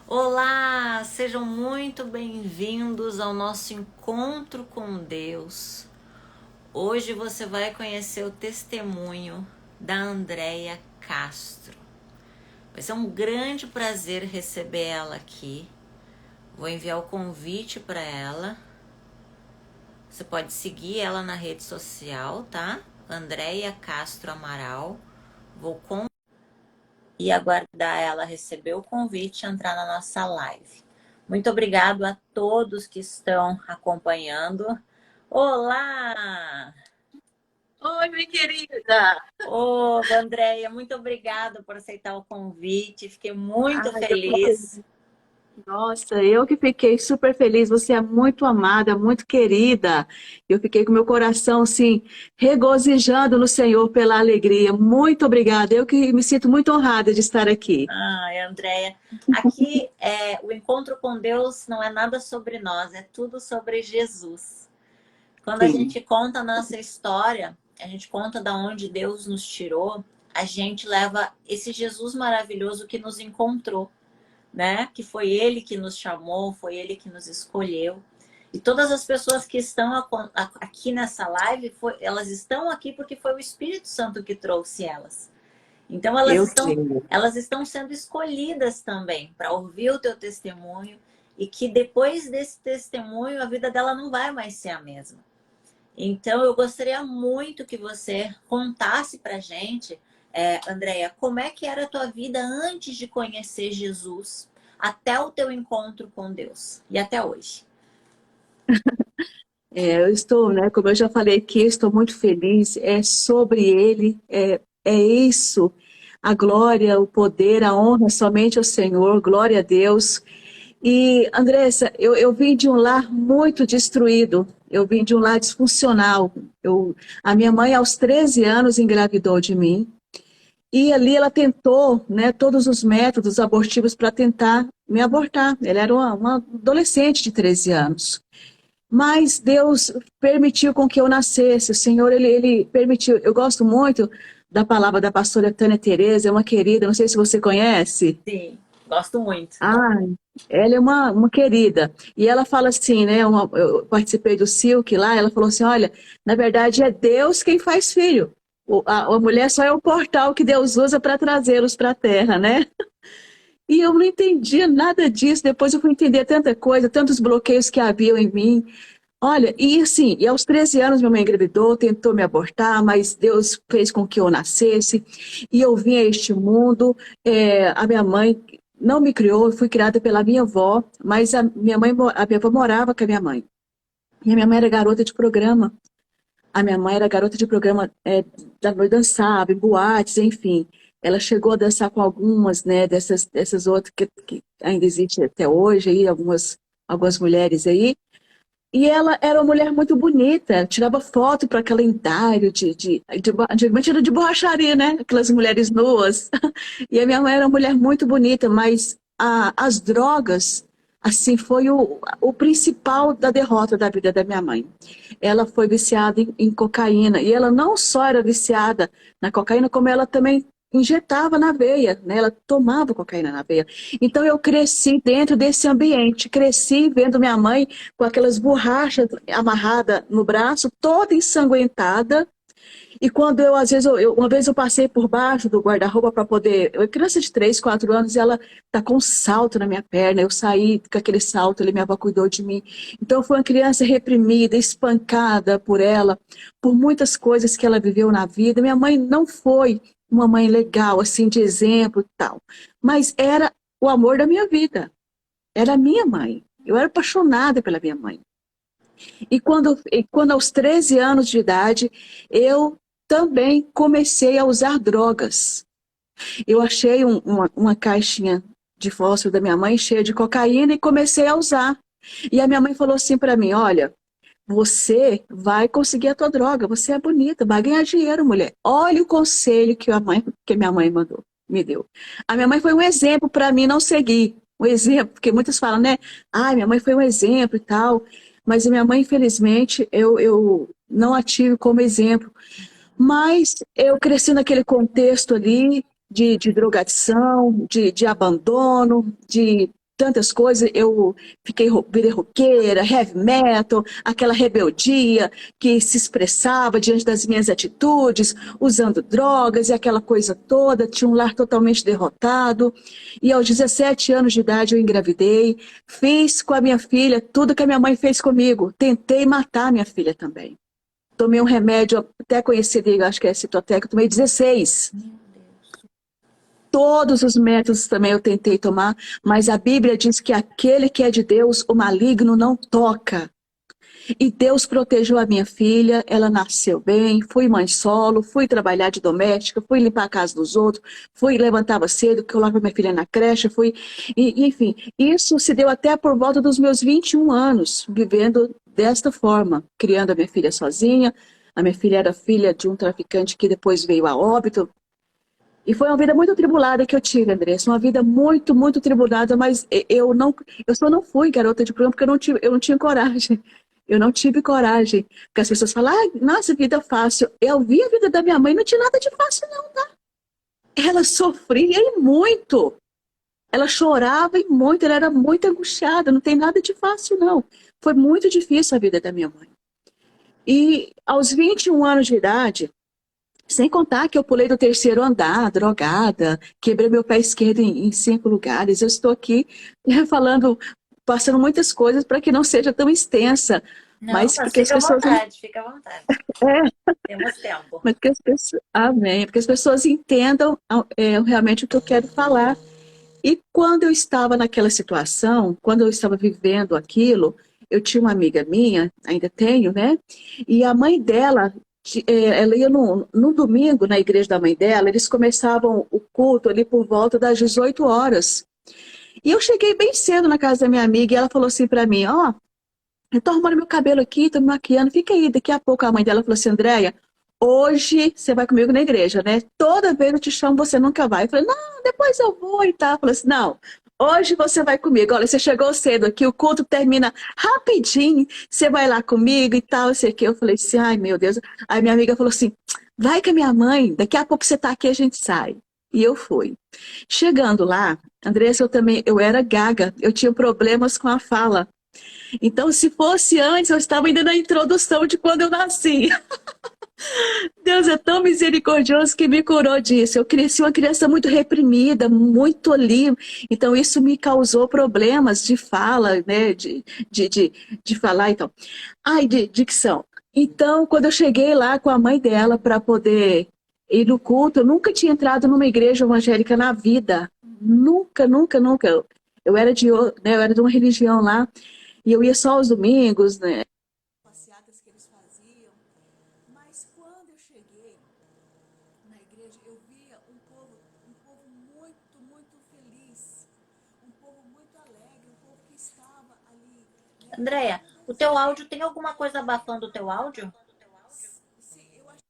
Olá, sejam muito bem-vindos ao nosso encontro com Deus. Hoje você vai conhecer o testemunho da Andréia Castro. Vai ser um grande prazer receber ela aqui. Vou enviar o convite para ela. Você pode seguir ela na rede social, tá? Andréia Castro Amaral. Vou e aguardar ela receber o convite e entrar na nossa live. Muito obrigado a todos que estão acompanhando. Olá! Oi, minha querida. Ô, Andréia, muito obrigada por aceitar o convite. Fiquei muito Ai, eu tô feliz. feliz. Nossa, eu que fiquei super feliz. Você é muito amada, muito querida. Eu fiquei com meu coração assim regozijando no Senhor pela alegria. Muito obrigada. Eu que me sinto muito honrada de estar aqui. Ai, Andréia, aqui o encontro com Deus não é nada sobre nós, é tudo sobre Jesus. Quando a Sim, gente conta a nossa história, a gente conta da onde Deus nos tirou, a gente leva esse Jesus maravilhoso que nos encontrou, né? Que foi Ele que nos chamou, foi Ele que nos escolheu. E todas as pessoas que estão aqui nessa live, elas estão aqui porque foi o Espírito Santo que trouxe elas. Então eu creio. elas estão sendo escolhidas também para ouvir o teu testemunho e que depois desse testemunho a vida dela não vai mais ser a mesma. Então, eu gostaria muito que você contasse pra gente, Andréia, como é que era a tua vida antes de conhecer Jesus, até o teu encontro com Deus e até hoje. Eu estou, né, como eu já falei aqui, estou muito feliz. É sobre Ele, é isso. A glória, o poder, a honra somente ao Senhor. Glória a Deus. E, Andressa, eu vim de um lar muito destruído, eu vim de um lar disfuncional. A minha mãe, aos 13 anos, engravidou de mim, e ali ela tentou, né, todos os métodos abortivos para tentar me abortar. Ela era uma adolescente de 13 anos. Mas Deus permitiu com que eu nascesse, o Senhor, ele permitiu. Eu gosto muito da palavra da pastora Tânia Tereza, é uma querida, não sei se você conhece. Sim, gosto muito. Ah, ela é uma querida. E ela fala assim, né? Eu participei do Silk lá, ela falou assim: olha, na verdade é Deus quem faz filho. A mulher só é o portal que Deus usa para trazê-los para a terra, né? E eu não entendia nada disso. Depois eu fui entender tanta coisa, tantos bloqueios que haviam em mim. Olha, e assim, e aos 13 anos minha mãe engravidou, tentou me abortar, mas Deus fez com que eu nascesse, e eu vim a este mundo. A minha mãe não me criou, eu fui criada pela minha avó, mas a minha avó morava com a minha mãe. E a minha mãe era garota de programa. A minha mãe era garota de programa, da noite, dançava em boates, enfim. Ela chegou a dançar com algumas, né, dessas outras que ainda existem até hoje, aí, algumas mulheres aí. E ela era uma mulher muito bonita, tirava foto para calendário antigamente era de borracharia, né? Aquelas mulheres nuas. E a minha mãe era uma mulher muito bonita, mas as drogas, assim, foi o principal da derrota da vida da minha mãe. Ela foi viciada em cocaína, e ela não só era viciada na cocaína, como ela também injetava na veia, né? Ela tomava cocaína na veia. Então eu cresci dentro desse ambiente, cresci vendo minha mãe com aquelas borrachas amarradas no braço, toda ensanguentada. E quando às vezes, uma vez eu passei por baixo do guarda-roupa para poder. Eu, criança de 3, 4 anos, e ela tá com um salto na minha perna. Eu saí com aquele salto, minha avó cuidou de mim. Então, foi uma criança reprimida, espancada por ela, por muitas coisas que ela viveu na vida. Minha mãe não foi uma mãe legal, assim, de exemplo e tal, mas era o amor da minha vida. Era a minha mãe. Eu era apaixonada pela minha mãe. E quando aos 13 anos de idade, eu também comecei a usar drogas. Eu achei uma caixinha de fósforo da minha mãe cheia de cocaína e comecei a usar. E a minha mãe falou assim para mim: olha, você vai conseguir a tua droga, você é bonita, vai ganhar dinheiro, mulher. Olha o conselho que minha mãe me deu. A minha mãe foi um exemplo para mim não seguir. Um exemplo, porque muitas falam, né? Ah, minha mãe foi um exemplo e tal. Mas a minha mãe, infelizmente, eu não a tive como exemplo. Mas eu cresci naquele contexto ali de drogadição, de abandono, tantas coisas, eu virei roqueira, heavy metal, aquela rebeldia que se expressava diante das minhas atitudes, usando drogas e aquela coisa toda, tinha um lar totalmente derrotado. E aos 17 anos de idade eu engravidei, fiz com a minha filha tudo que a minha mãe fez comigo, tentei matar minha filha também. Tomei um remédio até conhecido, acho que é Citotec, eu tomei 16. Todos os métodos também eu tentei tomar, mas a Bíblia diz que aquele que é de Deus, o maligno não toca. E Deus protegeu a minha filha, ela nasceu bem, fui mãe solo, fui trabalhar de doméstica, fui limpar a casa dos outros, fui levantava cedo, colocava minha filha na creche, enfim, isso se deu até por volta dos meus 21 anos, vivendo desta forma, criando a minha filha sozinha. A minha filha era filha de um traficante que depois veio a óbito. E foi uma vida muito atribulada que eu tive, Andressa. Uma vida muito, muito atribulada, mas eu só não fui garota de programa porque eu não tinha coragem. Eu não tive coragem. Porque as pessoas falam, ah, nossa, vida fácil. Eu vi a vida da minha mãe, não tinha nada de fácil, não, tá? Ela sofria e muito. Ela chorava e muito, ela era muito angustiada. Não tem nada de fácil, não. Foi muito difícil a vida da minha mãe. E aos 21 anos de idade, sem contar que eu pulei do terceiro andar, drogada, quebrei meu pé esquerdo em 5 lugares. Eu estou aqui falando, passando muitas coisas para que não seja tão extensa. Não, Mas porque as fica à pessoas. vontade, fica à vontade. É, Temos tempo. mas que as pessoas. Amém. Porque as pessoas entendam realmente o que eu quero falar. E quando eu estava naquela situação, quando eu estava vivendo aquilo, eu tinha uma amiga minha, ainda tenho, né? E a mãe dela, ela ia no domingo na igreja da mãe dela, eles começavam o culto ali por volta das 18 horas. E eu cheguei bem cedo na casa da minha amiga e ela falou assim para mim, ó, eu tô arrumando meu cabelo aqui, tô me maquiando, fica aí. Daqui a pouco a mãe dela falou assim, Andréia, hoje você vai comigo na igreja, né? Toda vez eu te chamo, você nunca vai. Eu falei, não, depois eu vou e tal. Falei assim, não, hoje você vai comigo. Olha, você chegou cedo aqui, o culto termina rapidinho, você vai lá comigo e tal, eu sei o que. Eu falei assim, ai meu Deus. Aí minha amiga falou assim, vai com a minha mãe, daqui a pouco você tá aqui, a gente sai. E eu fui. Chegando lá, Andressa, eu era gaga, eu tinha problemas com a fala. Então, se fosse antes, eu estava ainda na introdução de quando eu nasci. Deus é tão misericordioso que me curou disso. Eu cresci uma criança muito reprimida, muito ali. Então, isso me causou problemas de fala, né? De falar, então. Ai, de dicção. Então, quando eu cheguei lá com a mãe dela para poder ir no culto, eu nunca tinha entrado numa igreja evangélica na vida. Nunca, nunca, nunca. Eu era de uma religião lá. E eu ia só aos domingos, né? Passeatas que eles faziam. Mas quando eu cheguei na igreja, eu via um povo muito, muito feliz. Um povo muito alegre, um povo que estava ali. Né? Andréia, o teu áudio, tem alguma coisa abafando o teu áudio? Sim, eu acho.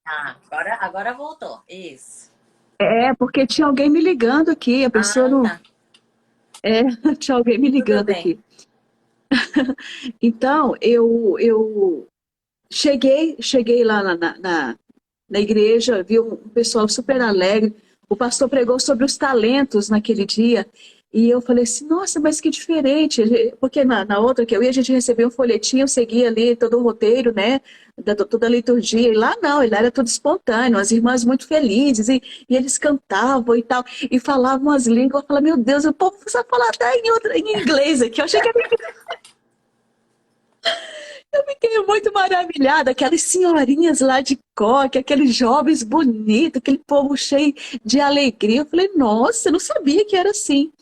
Ah, agora voltou. Isso. É, porque tinha alguém me ligando aqui, a pessoa Ah, não. tá. É, tinha alguém me Tudo ligando bem. aqui. Então, eu cheguei lá na igreja, vi um pessoal super alegre. O pastor pregou sobre os talentos naquele dia. E eu falei assim, nossa, mas que diferente. Porque na outra que eu ia, a gente recebia um folhetinho, eu seguia ali todo o roteiro, né? Toda a liturgia. E lá não, ele era tudo espontâneo, as irmãs muito felizes. E eles cantavam e tal. E falavam as línguas. Eu falei, meu Deus, o povo sabe falar até em inglês aqui. Eu achei que era. Eu fiquei muito maravilhada, aquelas senhorinhas lá de coque, aqueles jovens bonitos, aquele povo cheio de alegria. Eu falei, nossa, eu não sabia que era assim.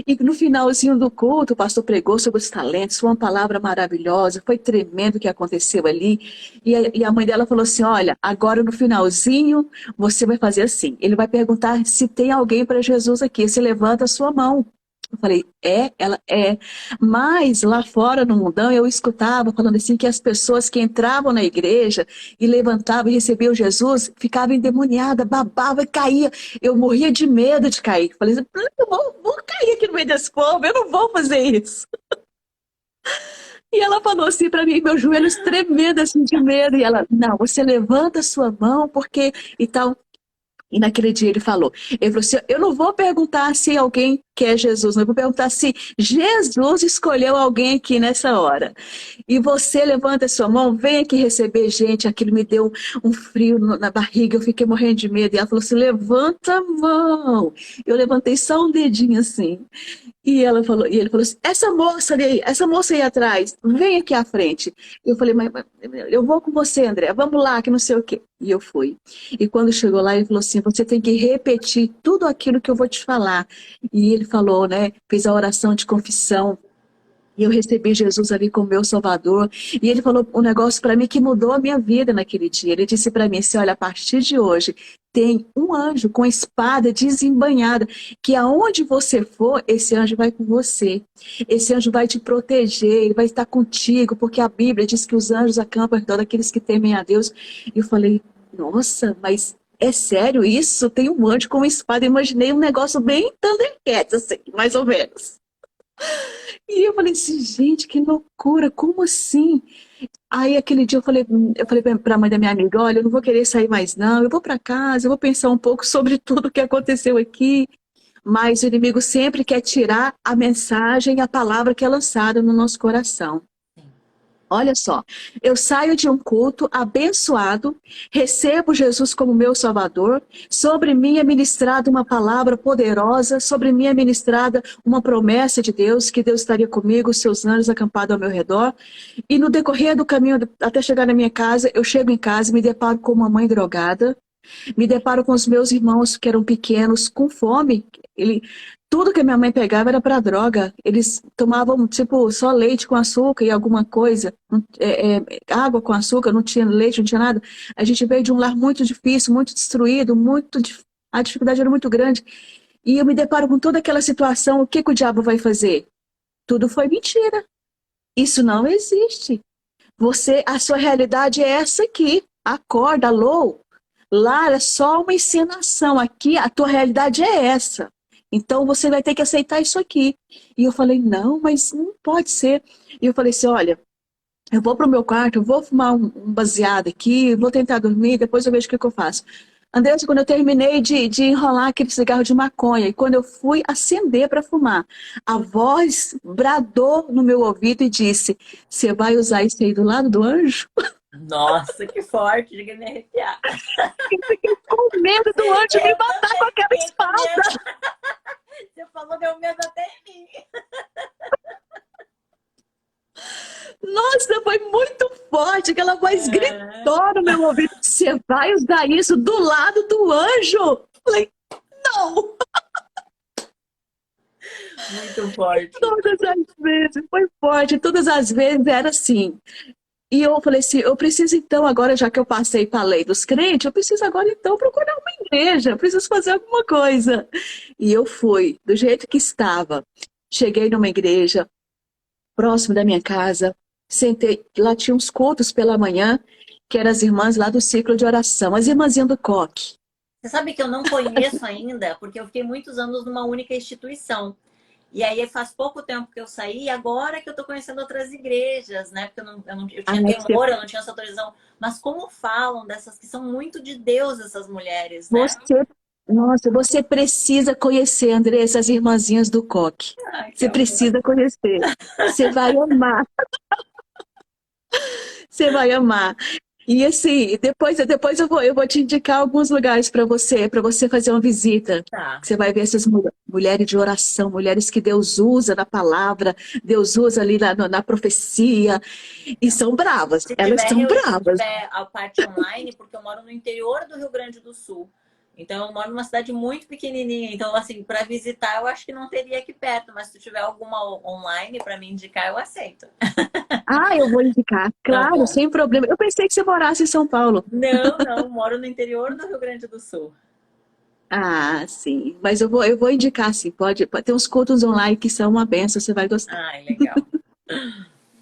E no finalzinho do culto, o pastor pregou sobre os talentos, foi uma palavra maravilhosa, foi tremendo o que aconteceu ali. E a mãe dela falou assim, olha, agora no finalzinho, você vai fazer assim. Ele vai perguntar se tem alguém para Jesus aqui, você levanta a sua mão. Eu falei, ela é. Mas lá fora no mundão eu escutava falando assim que as pessoas que entravam na igreja e levantavam e recebiam Jesus ficavam endemoniadas, babavam e caía. Eu morria de medo de cair. Falei, assim, eu vou cair aqui no meio desse povo, eu não vou fazer isso. E ela falou assim para mim, meus joelhos tremendo assim de medo. E ela, não, você levanta a sua mão, porque e tal. E naquele dia ele falou assim, eu não vou perguntar se alguém quer Jesus, não, eu vou perguntar se Jesus escolheu alguém aqui nessa hora. E você levanta a sua mão, vem aqui receber gente. Aquilo me deu um frio na barriga, eu fiquei morrendo de medo. E ela falou assim, levanta a mão. Eu levantei só um dedinho assim. E ele falou assim, essa moça aí atrás, vem aqui à frente. Eu falei, mas eu vou com você, André, vamos lá, que não sei o quê. E eu fui. E quando chegou lá, ele falou assim, você tem que repetir tudo aquilo que eu vou te falar. E ele falou, né, fez a oração de confissão. E eu recebi Jesus ali como meu Salvador. E ele falou um negócio para mim que mudou a minha vida naquele dia. Ele disse para mim assim, olha, a partir de hoje tem um anjo com espada desembainhada, que aonde você for, esse anjo vai com você. Esse anjo vai te proteger, ele vai estar contigo, porque a Bíblia diz que os anjos acampam em todos aqueles que temem a Deus. E eu falei, nossa, mas é sério isso? Tem um anjo com espada. Eu imaginei um negócio bem Thundercats, assim, mais ou menos. E eu falei assim, gente, que loucura, como assim? Aí aquele dia eu falei para a mãe da minha amiga, olha, eu não vou querer sair mais não, eu vou para casa, eu vou pensar um pouco sobre tudo o que aconteceu aqui. Mas o inimigo sempre quer tirar a mensagem, a palavra que é lançada no nosso coração. Olha só, eu saio de um culto abençoado, recebo Jesus como meu Salvador, sobre mim é ministrada uma palavra poderosa, sobre mim é ministrada uma promessa de Deus, que Deus estaria comigo, os seus anjos acampados ao meu redor, e no decorrer do caminho até chegar na minha casa, eu chego em casa e me deparo com uma mãe drogada, me deparo com os meus irmãos que eram pequenos, com fome. Tudo que a minha mãe pegava era para droga. Eles tomavam, tipo, só leite com açúcar e alguma coisa. Água com açúcar, não tinha leite, não tinha nada. A gente veio de um lar muito difícil, muito destruído, a dificuldade era muito grande. E eu me deparo com toda aquela situação, o que que o diabo vai fazer? Tudo foi mentira. Isso não existe. A sua realidade é essa aqui. Acorda, alô. Lá é só uma encenação. Aqui a tua realidade é essa. Então você vai ter que aceitar isso aqui. E eu falei, não, mas não pode ser. E eu falei assim, olha, eu vou pro meu quarto, eu vou fumar um baseado aqui, vou tentar dormir, depois eu vejo o que eu faço. Andressa, quando eu terminei de enrolar aquele cigarro de maconha, e quando eu fui acender para fumar, a voz bradou no meu ouvido e disse, você vai usar isso aí do lado do anjo? Nossa, que forte, chega a me arrepiar. Eu fiquei com medo do anjo me matar com aquela espada. Você falou, deu medo até em mim. Nossa, foi muito forte, aquela voz gritou no meu ouvido, você vai usar isso do lado do anjo? Eu falei, não. Muito forte. Todas as vezes, foi forte, todas as vezes era assim. E eu falei assim, eu preciso então agora, já que eu passei para a lei dos crentes, eu preciso agora então procurar uma igreja, eu preciso fazer alguma coisa. E eu fui, do jeito que estava. Cheguei numa igreja, próximo da minha casa, sentei, lá tinha uns cultos pela manhã, que eram as irmãs lá do ciclo de oração, as irmãzinhas do coque. Você sabe que eu não conheço ainda, porque eu fiquei muitos anos numa única instituição. E aí faz pouco tempo que eu saí, e agora que eu tô conhecendo outras igrejas, né? Porque eu tinha temor, eu não tinha essa autorização. Mas como falam dessas que são muito de Deus, essas mulheres, né? Você precisa conhecer, André, essas irmãzinhas do coque. Você precisa conhecer. Você vai amar. Você vai amar. E assim, depois eu vou te indicar alguns lugares para você fazer uma visita. Tá. Você vai ver essas mulheres de oração, mulheres que Deus usa na palavra, Deus usa ali na profecia. E são bravas, elas são bravas. Se tiver a parte online, porque eu moro no interior do Rio Grande do Sul. Então, eu moro numa cidade muito pequenininha. Então, assim, para visitar, eu acho que não teria aqui perto. Mas se tiver alguma online para me indicar, eu aceito. Ah, eu vou indicar. Claro, Tá, sem problema. Eu pensei que você morasse em São Paulo. não. Moro no interior do Rio Grande do Sul. Ah, sim. Mas eu vou indicar, sim. Pode ter uns cultos online que são uma benção, você vai gostar. Ai, legal.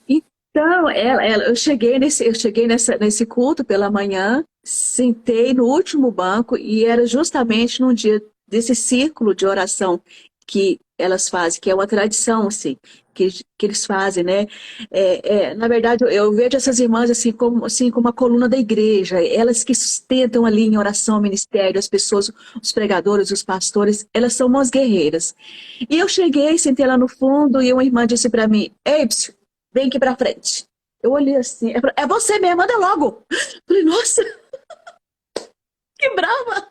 Então, eu cheguei nesse culto pela manhã, sentei no último banco e era justamente num dia desse círculo de oração que elas fazem, que é uma tradição, assim, que eles fazem, né? Na verdade, eu vejo essas irmãs assim, como a coluna da igreja, elas que sustentam ali em oração, ministério, as pessoas, os pregadores, os pastores, elas são umas guerreiras. E eu cheguei, sentei lá no fundo, e uma irmã disse para mim, ei, psiu, vem aqui pra frente. Eu olhei assim, é você mesmo, anda logo. Falei, nossa, que brava,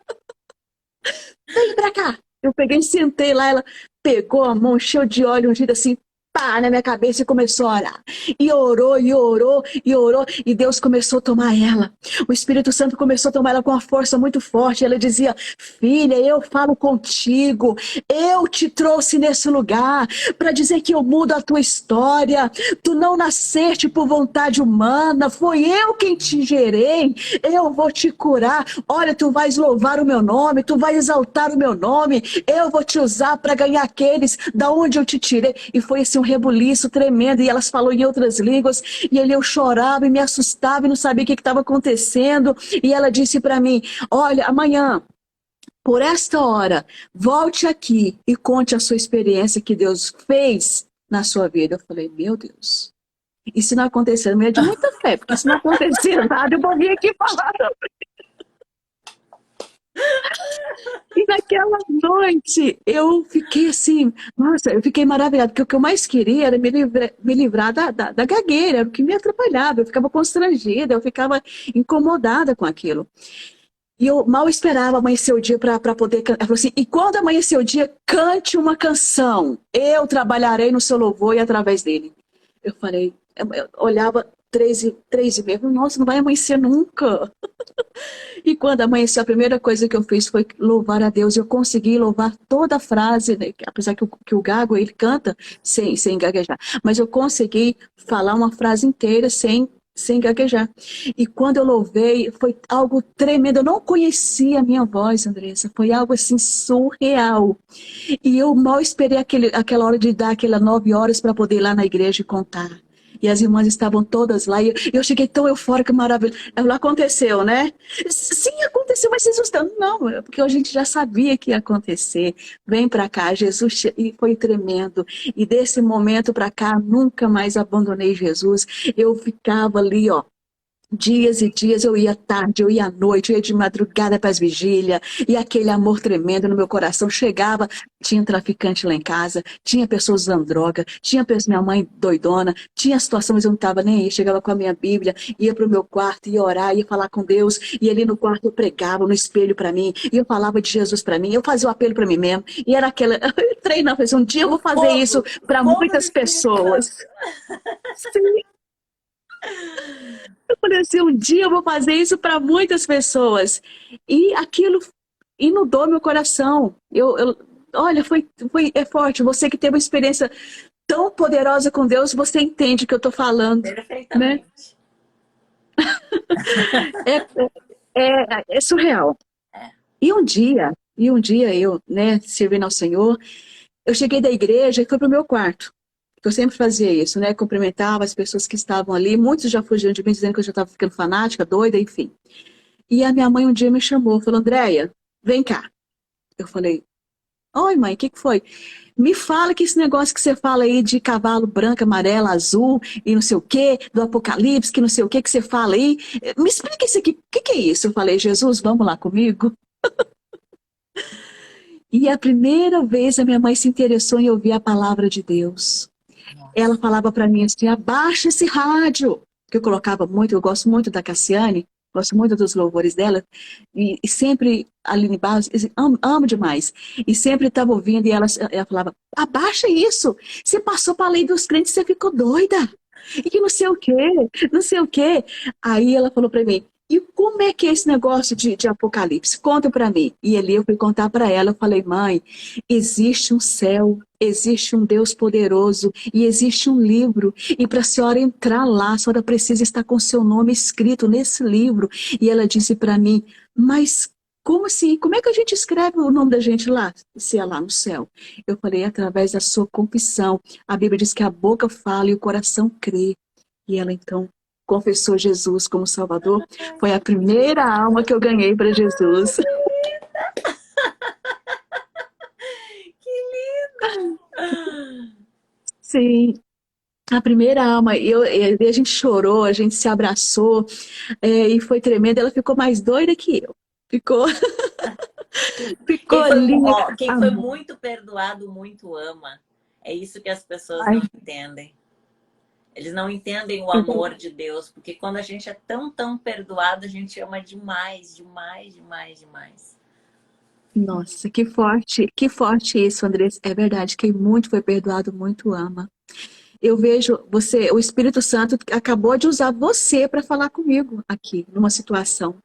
vem pra cá. Eu peguei, sentei lá, ela pegou a mão, cheia de óleo, ungido assim, pá, na minha cabeça e começou a orar. E orou, e orou, e orou, e Deus começou a tomar ela. O Espírito Santo começou a tomar ela com uma força muito forte. Ela dizia, filha, eu falo contigo, eu te trouxe nesse lugar para dizer que eu mudo a tua história. Tu não nasceste por vontade humana, foi eu quem te gerei, eu vou te curar. Olha, tu vais louvar o meu nome, tu vais exaltar o meu nome, eu vou te usar para ganhar aqueles da onde eu te tirei. E foi assim um rebuliço tremendo, e elas falaram em outras línguas, e ali eu chorava e me assustava e não sabia o que estava acontecendo. E ela disse para mim, olha, amanhã, por esta hora, volte aqui e conte a sua experiência que Deus fez na sua vida. Eu falei, meu Deus, e se não acontecer, eu é de muita fé, porque se não acontecer nada, eu vou vir aqui falar. E naquela noite, eu fiquei assim, nossa, eu fiquei maravilhada, porque o que eu mais queria era me livrar da gagueira, era o que me atrapalhava, eu ficava constrangida, eu ficava incomodada com aquilo. E eu mal esperava amanhecer o dia para poder cantar. Ela falou assim, e quando amanhecer o dia, cante uma canção, eu trabalharei no seu louvor e através dele. Eu falei, eu olhava 3h30, nossa, não vai amanhecer nunca. E quando amanheceu, a primeira coisa que eu fiz foi louvar a Deus. Eu consegui louvar toda a frase, né? Apesar que o Gago, ele canta sem gaguejar. Mas eu consegui falar uma frase inteira sem gaguejar. E quando eu louvei, foi algo tremendo. Eu não conhecia a minha voz, Andressa. Foi algo assim surreal. E eu mal esperei aquela hora de dar aquelas 9 horas para poder ir lá na igreja e contar. E as irmãs estavam todas lá, e eu cheguei tão eufórica, maravilhosa. Aconteceu, né? Sim, aconteceu, mas vocês não estão. Não, porque a gente já sabia que ia acontecer. Vem para cá, Jesus, e foi tremendo. E desse momento para cá, nunca mais abandonei Jesus. Eu ficava ali, ó. Dias e dias, eu ia tarde, eu ia à noite, eu ia de madrugada para as vigílias, e aquele amor tremendo no meu coração chegava, tinha traficante lá em casa, tinha pessoas usando droga, tinha minha mãe doidona, tinha situação, mas eu não estava nem aí, chegava com a minha Bíblia, ia para o meu quarto, ia orar, ia falar com Deus, e ali no quarto eu pregava no espelho para mim, e eu falava de Jesus para mim, eu fazia o apelo para mim mesmo, e era aquela, eu treinava, um dia eu vou fazer isso para muitas pessoas. Sim. Eu falei assim, um dia eu vou fazer isso para muitas pessoas. E aquilo inundou meu coração. Olha, é forte. Você que teve uma experiência tão poderosa com Deus, você entende o que eu estou falando. Perfeitamente. Né? É surreal. E um dia eu, né, servindo ao Senhor, eu cheguei da igreja e fui para o meu quarto. Eu sempre fazia isso, né? Cumprimentava as pessoas que estavam ali. Muitos já fugiam de mim, dizendo que eu já estava ficando fanática, doida, enfim. E a minha mãe um dia me chamou, falou, Andréia, vem cá. Eu falei, oi mãe, o que foi? Me fala que esse negócio que você fala aí de cavalo branco, amarelo, azul e não sei o quê, do apocalipse, que não sei o quê que você fala aí. Me explica isso aqui, o que é isso? Eu falei, Jesus, vamos lá comigo? E a primeira vez a minha mãe se interessou em ouvir a palavra de Deus. Ela falava para mim assim, abaixa esse rádio, que eu colocava muito, eu gosto muito da Cassiane, gosto muito dos louvores dela, e sempre, a Aline Barros, amo demais, e sempre estava ouvindo, e ela falava, abaixa isso, você passou para a lei dos crentes, você ficou doida, e que não sei o quê, não sei o quê. Aí ela falou para mim, e como é que é esse negócio de Apocalipse? Conta para mim. E ali eu fui contar para ela, eu falei, mãe, existe um céu, existe um Deus poderoso e existe um livro. E para a senhora entrar lá, a senhora precisa estar com seu nome escrito nesse livro. E ela disse para mim, mas como assim? Como é que a gente escreve o nome da gente lá, se é lá no céu? Eu falei, através da sua confissão. A Bíblia diz que a boca fala e o coração crê. E ela então confessou Jesus como Salvador. Foi a primeira alma que eu ganhei para Jesus. Que Sim, a primeira alma, e a gente chorou, a gente se abraçou, e foi tremendo. Ela ficou mais doida que eu. Ficou, ficou ali. Quem foi muito perdoado, muito ama. É isso que as pessoas Ai, não entendem. Eles não entendem o amor de Deus, porque quando a gente é tão, tão perdoado, a gente ama demais, demais, demais, demais. nossa, que forte isso, Andressa. É verdade, quem muito foi perdoado, muito ama. Eu vejo você, o Espírito Santo acabou de usar você para falar comigo aqui, numa situação.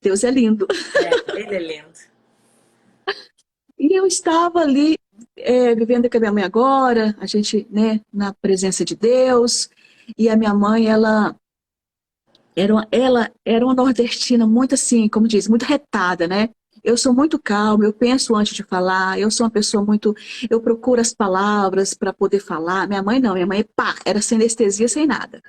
Deus é lindo. É, ele é lindo. E eu estava ali, vivendo com a minha mãe agora, a gente, né, na presença de Deus. E a minha mãe, ela era uma nordestina muito assim, como diz, muito retada, né? Eu sou muito calma, eu penso antes de falar, eu sou uma pessoa muito. Eu procuro as palavras para poder falar. Minha mãe não, minha mãe, pá, era sem anestesia, sem nada.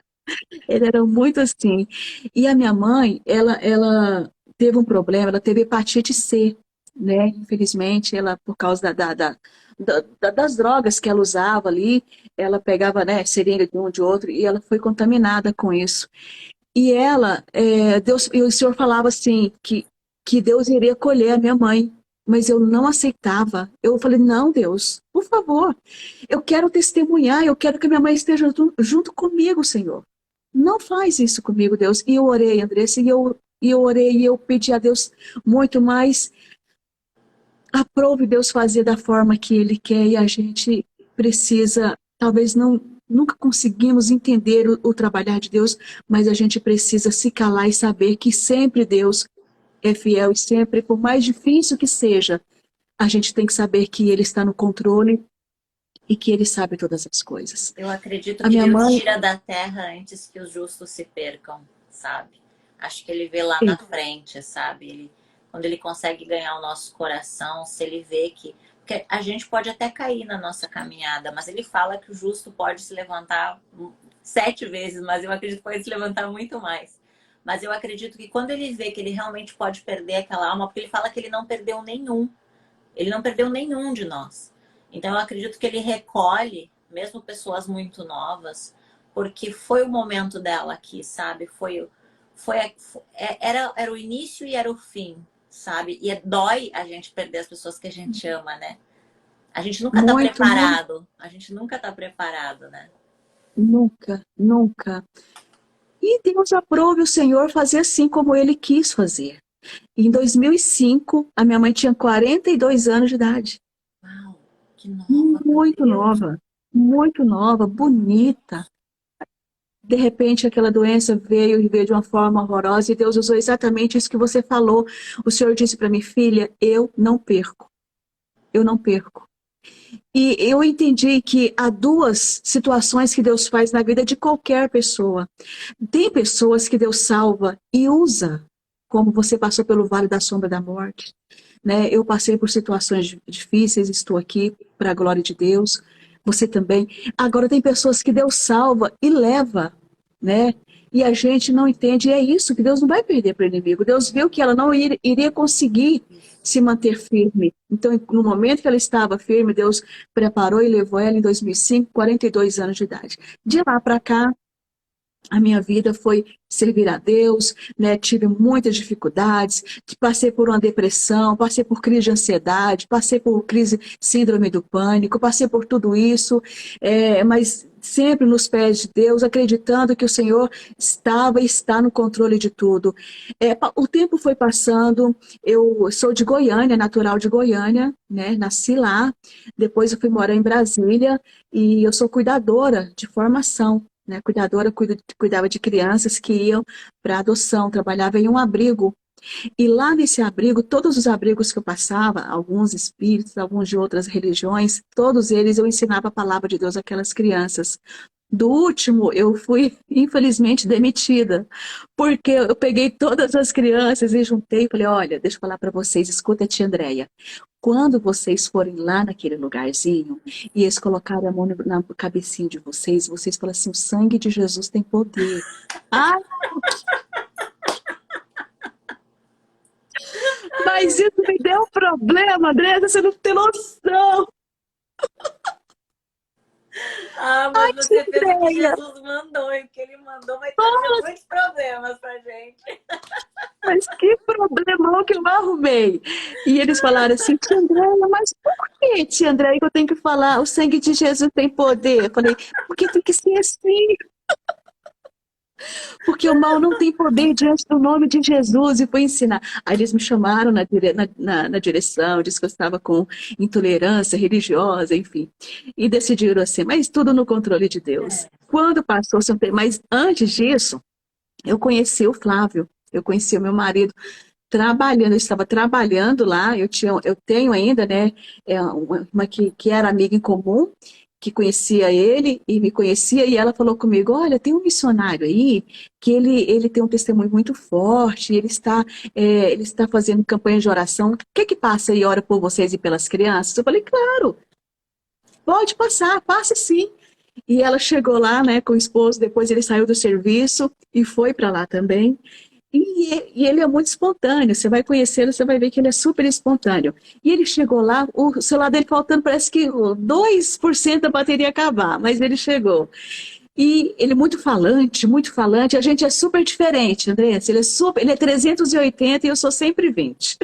Ele era muito assim. E a minha mãe, ela teve um problema, ela teve hepatite C, né? Infelizmente, ela, por causa das drogas que ela usava ali, ela pegava, né, seringa de um de outro, e ela foi contaminada com isso. E ela, Deus, e o Senhor falava assim, que Deus iria colher a minha mãe. Mas eu não aceitava. Eu falei, não, Deus, por favor, eu quero testemunhar, eu quero que a minha mãe esteja junto comigo, Senhor. Não faz isso comigo, Deus. E eu orei, Andressa, e eu orei, e eu pedi a Deus muito mais. Aprove Deus fazer da forma que Ele quer, e a gente precisa, talvez nunca conseguimos entender o trabalhar de Deus, mas a gente precisa se calar e saber que sempre Deus é fiel, e sempre, por mais difícil que seja, a gente tem que saber que Ele está no controle e que Ele sabe todas as coisas. Eu acredito A que minha Deus mãe, tira da terra antes que os justos se percam, sabe? Acho que ele vê lá na frente, sabe? Quando ele consegue ganhar o nosso coração, se ele vê que. Porque a gente pode até cair na nossa caminhada, mas ele fala que o justo pode se levantar 7 vezes, mas eu acredito que pode se levantar muito mais. Mas eu acredito que quando ele vê que ele realmente pode perder aquela alma, porque ele fala que ele não perdeu nenhum. Ele não perdeu nenhum de nós. Então eu acredito que ele recolhe, mesmo pessoas muito novas, porque foi o momento dela aqui, sabe? Era o início e era o fim, sabe? E dói a gente perder as pessoas que a gente ama, né? A gente nunca tá muito, muito, preparado. A gente nunca tá preparado, né? nunca, nunca. E Deus aprove o Senhor fazer assim como Ele quis fazer. Em 2005, a minha mãe tinha 42 anos de idade. Uau, que nova, meu Deus. Muito nova, bonita. De repente, aquela doença veio e veio de uma forma horrorosa, e Deus usou exatamente isso que você falou. O Senhor disse para mim, filha, eu não perco. Eu não perco. E eu entendi que há duas situações que Deus faz na vida de qualquer pessoa. Tem pessoas que Deus salva e usa, como você passou pelo vale da sombra da morte, né? Eu passei por situações difíceis, estou aqui para a glória de Deus. Você também. Agora tem pessoas que Deus salva e leva, né? E a gente não entende, e é isso que Deus não vai perder para o inimigo. Deus viu que ela não iria conseguir se manter firme. Então, no momento que ela estava firme, Deus preparou e levou ela em 2005, 42 anos de idade. De lá para cá, a minha vida foi servir a Deus, né? Tive muitas dificuldades, passei por uma depressão, passei por crise de ansiedade, passei por crise, síndrome do pânico, passei por tudo isso, mas sempre nos pés de Deus, acreditando que o Senhor estava e está no controle de tudo. O tempo foi passando, eu sou de Goiânia, natural de Goiânia, né? Nasci lá, depois eu fui morar em Brasília e eu sou cuidadora de formação, né, cuidadora, cuidava de crianças que iam para adoção, trabalhava em um abrigo. E lá nesse abrigo, todos os abrigos que eu passava, alguns espíritos, alguns de outras religiões, todos eles eu ensinava a palavra de Deus àquelas crianças. Do último, eu fui, infelizmente, demitida, porque eu peguei todas as crianças e juntei e falei, olha, deixa eu falar para vocês, escuta a tia Andréia, quando vocês forem lá naquele lugarzinho e eles colocarem a mão na cabecinha de vocês, vocês falam assim, o sangue de Jesus tem poder. Ah, mas isso me deu um problema, Andressa, você não tem noção. Ah, Ai, mas tia você fez o que Andréia, Jesus mandou, e o que ele mandou vai trazer muitos problemas pra gente. mas que problemão que eu arrumei. E eles falaram assim, tia Andréia, mas por que, tia Andréia, que eu tenho que falar? O sangue de Jesus tem poder. Eu falei, porque tem que ser assim. Porque o mal não tem poder diante do nome de Jesus, e foi ensinar. Aí eles me chamaram na direção, disse que eu estava com intolerância religiosa, enfim. E decidiram assim, mas tudo no controle de Deus. Quando passou-se um tempo, mas antes disso, eu conheci o Flávio, eu conheci o meu marido trabalhando, eu estava trabalhando lá, eu tenho ainda, né, uma que era amiga em comum, que conhecia ele e me conhecia, e ela falou comigo, olha, tem um missionário aí, que ele tem um testemunho muito forte, ele está fazendo campanha de oração, o que que passa e ora por vocês e pelas crianças? Eu falei, claro, pode passar, passa sim. E ela chegou lá, né, com o esposo, depois ele saiu do serviço e foi para lá também. E ele é muito espontâneo, você vai conhecê-lo, você vai ver que ele é super espontâneo. E ele chegou lá, o celular dele faltando, parece que 2% da bateria ia acabar, mas ele chegou. E ele é muito falante, a gente é super diferente, Andressa, ele é 380 e eu sou sempre 20.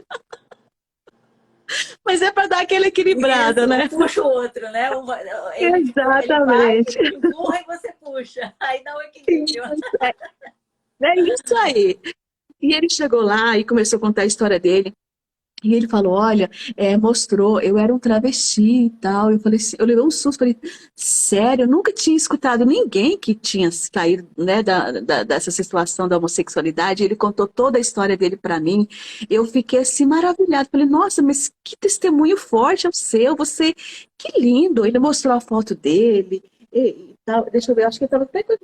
Mas é para dar aquela equilibrada, Isso, um né? puxa o outro, né? Ele vai, Exatamente. ele te empurra e você puxa. Aí dá um equilíbrio. É isso aí. E ele chegou lá e começou a contar a história dele. E ele falou, olha, mostrou, eu era um travesti e tal. Eu falei assim, eu levei um susto, falei, sério, eu nunca tinha escutado ninguém que tinha saído, né, dessa situação da homossexualidade. Ele contou toda a história dele para mim. Eu fiquei assim maravilhada. Falei, nossa, mas que testemunho forte é o seu, você, que lindo. Ele mostrou a foto dele e tal. Deixa eu ver, acho que ele estava até com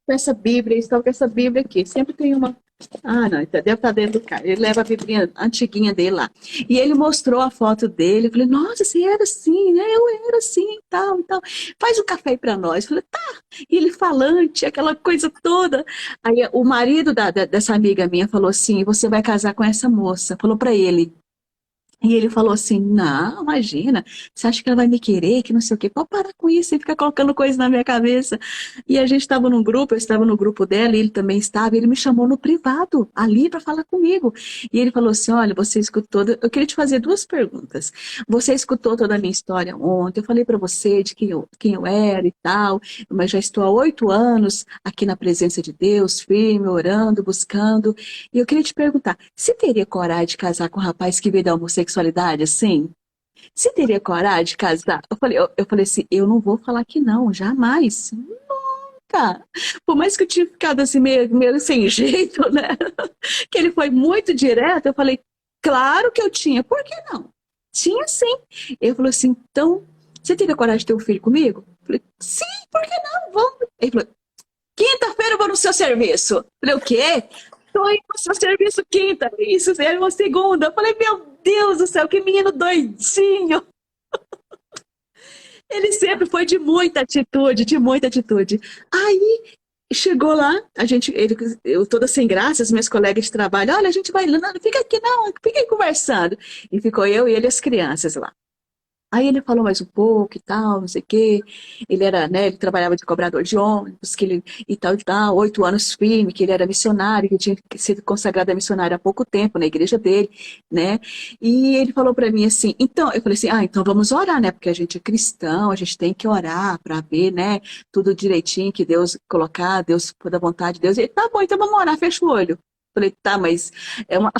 essa Bíblia, ele estava com essa Bíblia aqui. Sempre tem uma. Ah, não, então deve estar dentro do carro. Ele leva a Bíblia antiguinha dele lá. E ele mostrou a foto dele. Eu falei, nossa, você era assim, né? Eu era assim, e tal, e tal. Faz um café aí pra nós. Eu falei, tá. E ele falante, aquela coisa toda. Aí o marido dessa amiga minha falou assim: você vai casar com essa moça. Falou pra ele. E ele falou assim, não, imagina, você acha que ela vai me querer, que não sei o quê, pode parar com isso, e ficar colocando coisa na minha cabeça. E a gente estava num grupo, eu estava no grupo dela, e ele também estava, e ele me chamou no privado, ali para falar comigo. E ele falou assim, olha, você escutou, eu queria te fazer duas perguntas. Você escutou toda a minha história ontem, eu falei para você de quem eu era e tal, mas já estou há 8 anos aqui na presença de Deus, firme, orando, buscando, e eu queria te perguntar, você teria coragem de casar com um rapaz que veio da homossexualidade, assim? Você teria coragem de casar? Eu falei assim, eu não vou falar que não, jamais. Nunca. Por mais que eu tinha ficado assim, meio sem jeito, né? Que ele foi muito direto, eu falei, claro que eu tinha, por que não? Tinha sim. Ele falou assim, então, você teria coragem de ter um filho comigo? Eu falei, sim, por que não? Vamos. Ele falou, quinta-feira eu vou no seu serviço. Eu falei, o quê? Tô indo no seu serviço quinta. Isso, era uma segunda. Eu falei, meu Deus do céu, que menino doidinho. Ele sempre foi de muita atitude, de muita atitude. Aí chegou lá, eu toda sem graça, as minhas colegas de trabalho, olha, a gente vai lá, não, fica aqui não, fica aí conversando. E ficou eu e ele e as crianças lá. Aí ele falou mais um pouco e tal, não sei o quê. Ele era, né, ele trabalhava de cobrador de ônibus, que ele e tal, 8 anos firme, que ele era missionário, que tinha sido consagrado a missionário há pouco tempo na igreja dele, né? E ele falou para mim assim, então, eu falei assim, então vamos orar, né? Porque a gente é cristão, a gente tem que orar para ver, né, tudo direitinho que Deus colocar, Deus for da vontade de Deus. Ele, tá bom, então vamos orar, fecha o olho. Eu falei, tá, mas é uma.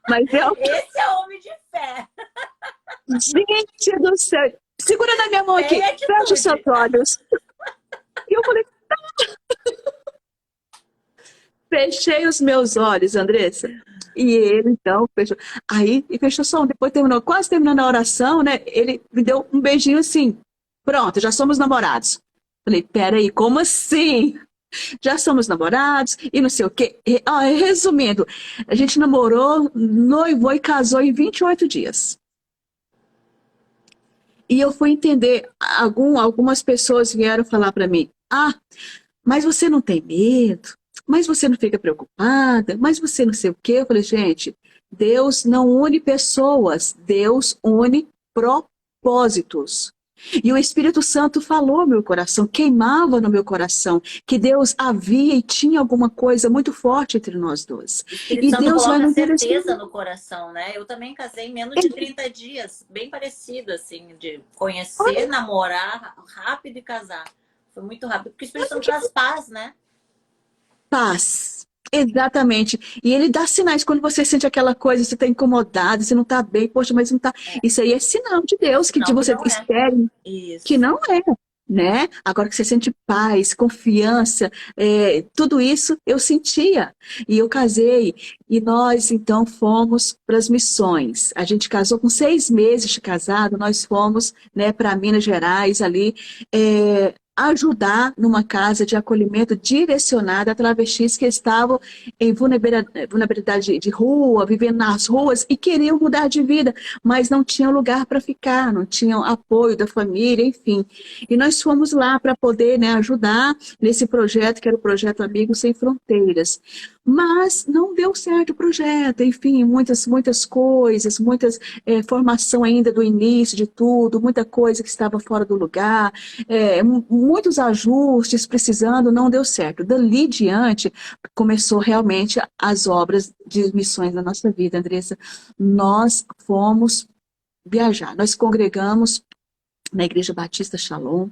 Mas Esse é homem de fé. gente do céu, segura na minha mão aqui, Tem fecha os seus atitude. olhos. E eu falei, fechei os meus olhos, Andressa. E ele, então, fechou. Aí, e fechou só, depois terminou, quase terminando a oração, né? Ele me deu um beijinho assim, pronto, já somos namorados. Falei, peraí, como assim? Já somos namorados e não sei o quê. Resumindo, a gente namorou, noivou e casou em 28 dias. E eu fui entender, algumas pessoas vieram falar para mim, mas você não tem medo? Mas você não fica preocupada? Mas você não sei o quê? Eu falei, gente, Deus não une pessoas, Deus une propósitos. E o Espírito Santo falou ao meu coração, queimava no meu coração, que Deus havia e tinha alguma coisa muito forte entre nós dois. O Espírito E Santo Deus vai coloca nos certeza direcionar. no coração, né? Eu também casei em menos de 30 dias, bem parecido, assim, de conhecer, namorar rápido e casar. Foi muito rápido, porque o Espírito Santo traz paz, né? Paz. Exatamente. E ele dá sinais quando você sente aquela coisa, você está incomodado, você não está bem, poxa, mas não está. Isso aí é sinal de É Deus, que de sinal que você não é. espere, que Isso. não é, né? Agora que você sente paz, confiança, tudo isso eu sentia. E eu casei, e nós então fomos para as missões. A gente casou com 6 meses de casado, nós fomos, né, para Minas Gerais ali. Ajudar numa casa de acolhimento direcionada a travestis que estavam em vulnerabilidade de rua, vivendo nas ruas e queriam mudar de vida, mas não tinham lugar para ficar, não tinham apoio da família, enfim. E nós fomos lá para poder, né, ajudar nesse projeto, que era o projeto Amigos Sem Fronteiras. Mas não deu certo o projeto, enfim, muitas coisas, formação ainda do início de tudo, muita coisa que estava fora do lugar, muitos ajustes precisando, não deu certo. Dali diante, começou realmente as obras de missões da nossa vida, Andressa. Nós fomos viajar, nós congregamos na Igreja Batista Shalom,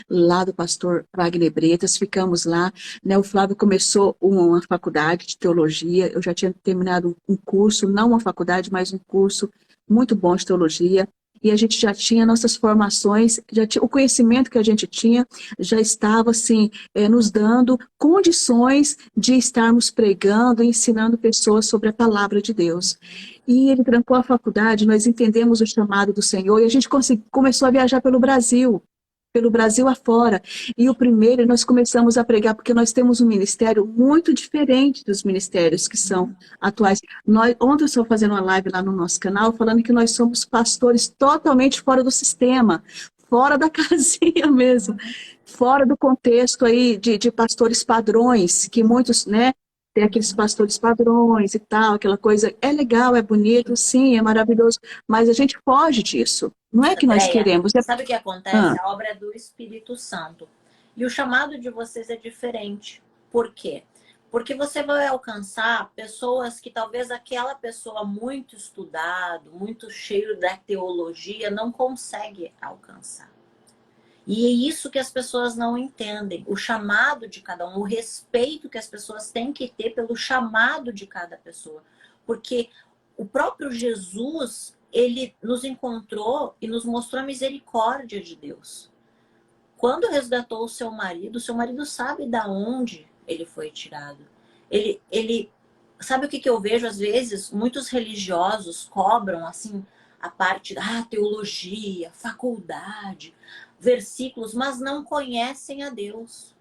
lá do pastor Wagner Bretas, ficamos lá, né, o Flávio começou uma faculdade de teologia, eu já tinha terminado um curso, não uma faculdade, mas um curso muito bom de teologia, e a gente já tinha nossas formações, o conhecimento que a gente tinha já estava, assim, nos dando condições de estarmos pregando e ensinando pessoas sobre a palavra de Deus. E ele trancou a faculdade, nós entendemos o chamado do Senhor e a gente começou a viajar pelo Brasil afora. E o primeiro, nós começamos a pregar, porque nós temos um ministério muito diferente dos ministérios que são atuais. Ontem eu estou fazendo uma live lá no nosso canal, falando que nós somos pastores totalmente fora do sistema, fora da casinha mesmo, fora do contexto aí de pastores padrões, que muitos, né, tem aqueles pastores padrões e tal, aquela coisa, é legal, é bonito, sim, é maravilhoso, mas a gente foge disso. Não é que nós Andréia, queremos. sabe o que acontece? Ah, A obra é do Espírito Santo. E o chamado de vocês é diferente. Por quê? Porque você vai alcançar pessoas que talvez aquela pessoa muito estudado, muito cheio da teologia, não consegue alcançar. E é isso que as pessoas não entendem. O chamado de cada um, o respeito que as pessoas têm que ter pelo chamado de cada pessoa. Porque o próprio Jesus, ele nos encontrou e nos mostrou a misericórdia de Deus. Quando resgatou o seu marido sabe da onde ele foi tirado. Ele sabe o que eu vejo às vezes? Muitos religiosos cobram assim a parte da teologia, faculdade, versículos, mas não conhecem a Deus.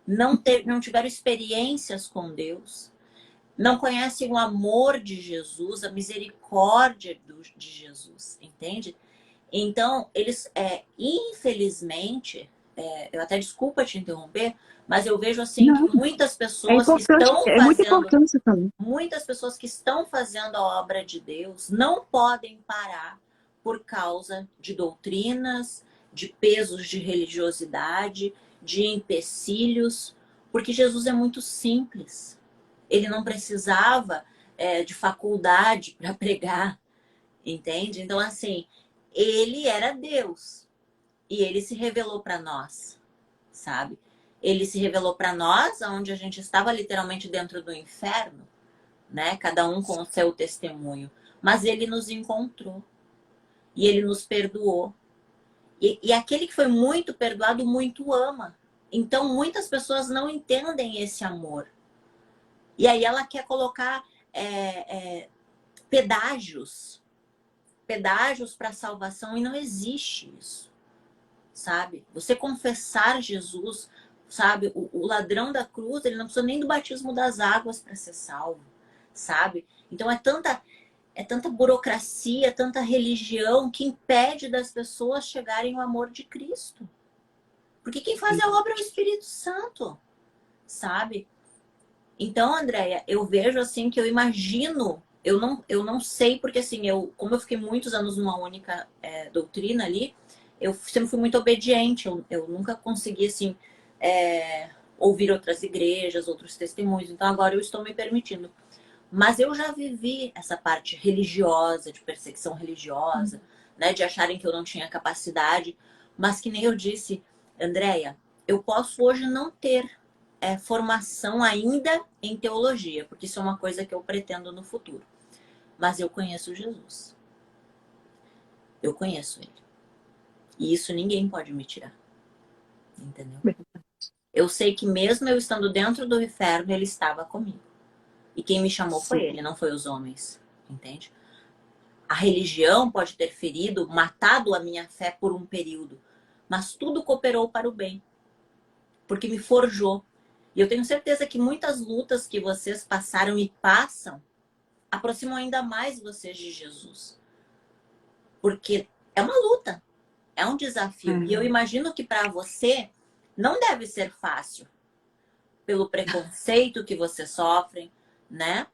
Não tiveram experiências com Deus. Não conhecem o amor de Jesus, a misericórdia de Jesus, entende? Então, eles, infelizmente, eu até desculpa te interromper, mas eu vejo assim que não, é importante, é muito importante você falar. muitas pessoas que estão fazendo a obra de Deus não podem parar por causa de doutrinas, de pesos de religiosidade, de empecilhos, porque Jesus é muito simples. Ele não precisava de faculdade para pregar, entende? Então, assim, ele era Deus e ele se revelou para nós, sabe? Ele se revelou para nós, onde a gente estava literalmente dentro do inferno, né? Cada um com o seu testemunho. Mas ele nos encontrou e ele nos perdoou. E aquele que foi muito perdoado, muito ama. Então, muitas pessoas não entendem esse amor. E aí ela quer colocar pedágios para salvação e não existe isso, sabe? Você confessar Jesus, sabe? O ladrão da cruz, ele não precisa nem do batismo das águas para ser salvo, sabe? Então é tanta burocracia, tanta religião que impede das pessoas chegarem ao amor de Cristo. Porque quem faz a obra é o Espírito Santo, sabe? Então, Andréia, eu vejo assim que eu imagino, eu não sei, porque assim, como eu fiquei muitos anos numa única doutrina ali, eu sempre fui muito obediente, eu nunca consegui, assim, ouvir outras igrejas, outros testemunhos. Então agora eu estou me permitindo. Mas eu já vivi essa parte religiosa, de perseguição religiosa, né? De acharem que eu não tinha capacidade. Mas que nem eu disse, Andréia, eu posso hoje não ter formação ainda em teologia, porque isso é uma coisa que eu pretendo no futuro. Mas eu conheço Jesus. Eu conheço ele. E isso ninguém pode me tirar. Entendeu? Eu sei que mesmo eu estando dentro do inferno, ele estava comigo. E quem me chamou foi ele, não foi os homens. Entende? A religião pode ter ferido, matado a minha fé por um período. Mas tudo cooperou para o bem. Porque me forjou. E eu tenho certeza que muitas lutas que vocês passaram e passam aproximam ainda mais vocês de Jesus. Porque é uma luta. É um desafio. E eu imagino que para você não deve ser fácil. Pelo preconceito que vocês sofrem, né?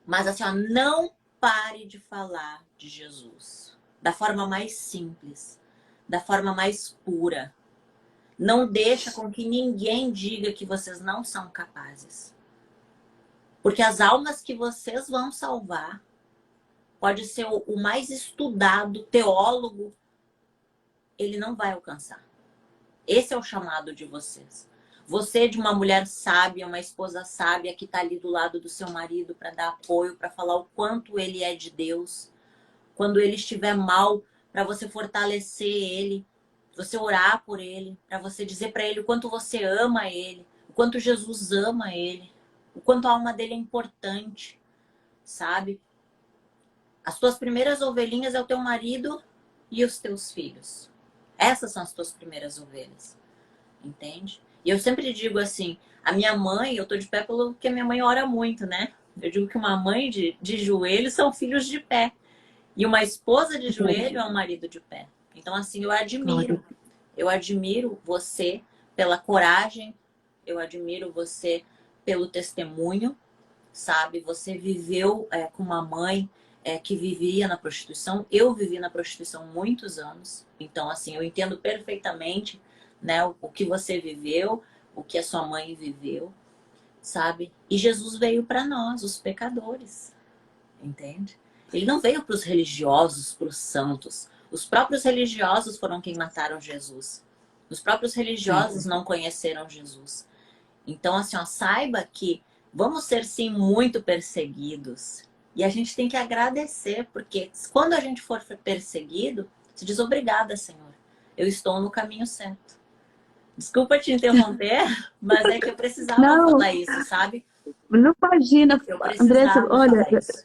Mas assim, ó, não pare de falar de Jesus. Da forma mais simples. Da forma mais pura. Não deixa com que ninguém diga que vocês não são capazes. Porque as almas que vocês vão salvar pode ser o mais estudado teólogo, ele não vai alcançar. Esse é o chamado de vocês. Você de uma mulher sábia, uma esposa sábia que está ali do lado do seu marido para dar apoio, para falar o quanto ele é de Deus. Quando ele estiver mal, para você fortalecer ele, você orar por ele, para você dizer para ele o quanto você ama ele, o quanto Jesus ama ele, o quanto a alma dele é importante, sabe? As tuas primeiras ovelhinhas é o teu marido e os teus filhos. Essas são as tuas primeiras ovelhas, entende? E eu sempre digo assim, a minha mãe, eu tô de pé porque a minha mãe ora muito, né? Eu digo que uma mãe de joelho são filhos de pé. E uma esposa de joelho é um marido de pé. Então, assim, eu admiro. Eu admiro você pela coragem. Eu admiro você pelo testemunho, sabe? Você viveu com uma mãe que vivia na prostituição. Eu vivi na prostituição muitos anos. Então, assim, eu entendo perfeitamente, né, o que você viveu, o que a sua mãe viveu, sabe? E Jesus veio para nós, os pecadores, entende? Ele não veio para os religiosos, para os santos. Os próprios religiosos foram quem mataram Jesus. Os próprios religiosos não conheceram Jesus. Então, assim, ó, saiba que vamos ser, sim, muito perseguidos. E a gente tem que agradecer, porque quando a gente for perseguido, se diz obrigada, Senhor. Eu estou no caminho certo. Desculpa te interromper, mas é que eu precisava falar isso, sabe? Não imagina, Eu Andressa, precisava olha, falar isso.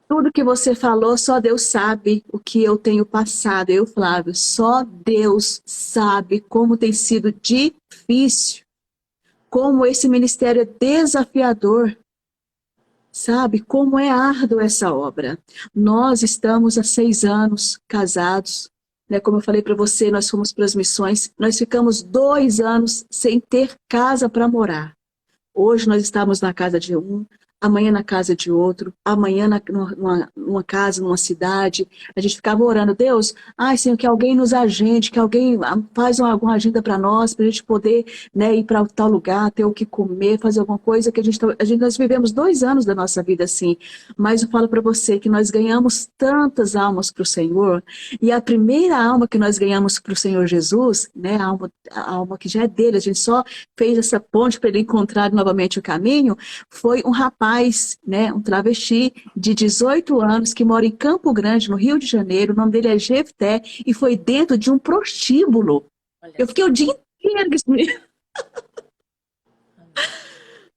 tudo que você falou, só Deus sabe o que eu tenho passado. Eu, Flávio, só Deus sabe como tem sido difícil, como esse ministério é desafiador, sabe? Como é árdua essa obra. Nós estamos há 6 anos casados, né? Como eu falei para você, nós fomos para as missões, nós ficamos 2 anos sem ter casa para morar. Hoje nós estamos na casa de um, amanhã na casa de outro, amanhã numa casa, numa cidade. A gente ficava orando, Deus, ai Senhor, que alguém nos agende, que alguém faz alguma agenda para nós, para a gente poder, né, ir para tal lugar, ter o que comer, fazer alguma coisa, que nós vivemos 2 anos da nossa vida assim. Mas eu falo para você que nós ganhamos tantas almas para o Senhor, e a primeira alma que nós ganhamos para o Senhor Jesus, né, a alma que já é dele, a gente só fez essa ponte para ele encontrar novamente o caminho, foi um rapaz, né, um travesti de 18 anos que mora em Campo Grande, no Rio de Janeiro. O nome dele é Jefté e foi dentro de um prostíbulo. Eu fiquei o dia inteiro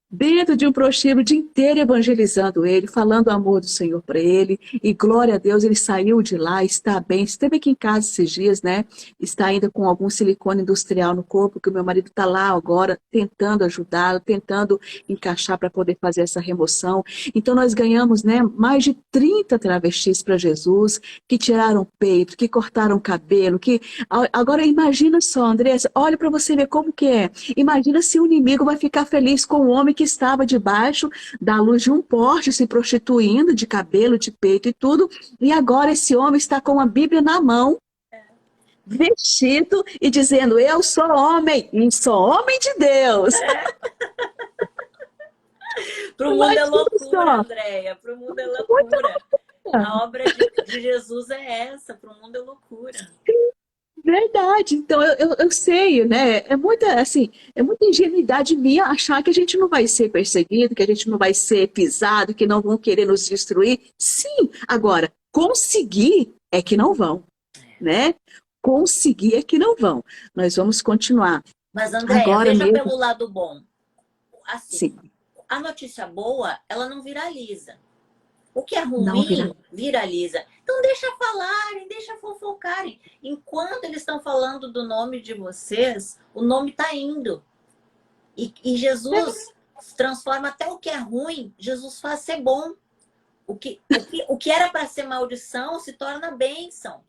dentro de um prostíbulo o dia inteiro evangelizando ele, falando o amor do Senhor para ele, e glória a Deus, ele saiu de lá, está bem, esteve aqui em casa esses dias, né, está ainda com algum silicone industrial no corpo, que o meu marido está lá agora, tentando ajudá-lo, tentando encaixar para poder fazer essa remoção. Então nós ganhamos, né, mais de 30 travestis para Jesus, que tiraram o peito, que cortaram o cabelo, que... Agora imagina só, Andressa, olha para você ver como que é, imagina se o inimigo vai ficar feliz com o homem que estava debaixo da luz de um poste, se prostituindo, de cabelo, de peito e tudo, e agora esse homem está com a Bíblia na mão, vestido e dizendo, eu sou homem, e sou homem de Deus. Para o mundo é Imagina loucura, só, Andréia. Para o mundo é muito loucura. louca. A obra de Jesus é essa. Para o mundo é loucura. Verdade. Então, eu sei, né? É muita, assim, é muita ingenuidade minha achar que a gente não vai ser perseguido, que a gente não vai ser pisado, que não vão querer nos destruir. Sim, agora, conseguir é que não vão, né? Conseguir é que não vão. Nós vamos continuar. Mas, Andréia, Agora veja mesmo, pelo lado bom. Assim, sim, a notícia boa, ela não viraliza. O que é não virá. ruim, viraliza. Então deixa falarem, deixa fofocarem. Enquanto eles estão falando do nome de vocês, o nome está indo. E Jesus transforma até o que é ruim, Jesus faz ser bom. O que era para ser maldição se torna bênção.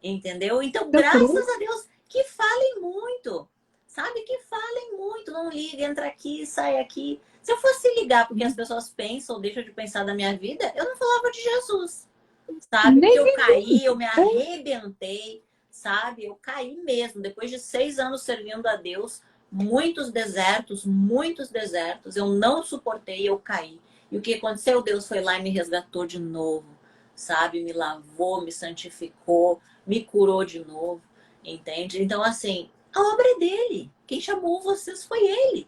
Entendeu? Então, Eu graças creio. a Deus, que falem muito. Sabe? Que falem muito. Não liga, entra aqui, sai aqui. Se eu fosse ligar porque as pessoas pensam ou deixam de pensar da minha vida, eu não falava de Jesus. Sabe? Porque Nem eu ninguém. caí, eu me arrebentei, sabe? Eu caí mesmo. Depois de 6 anos servindo a Deus, muitos desertos, muitos desertos. Eu não suportei, eu caí. E o que aconteceu? Deus foi lá e me resgatou de novo, sabe? Me lavou, me santificou, me curou de novo, entende? Então, assim, a obra é dele. Quem chamou vocês foi ele.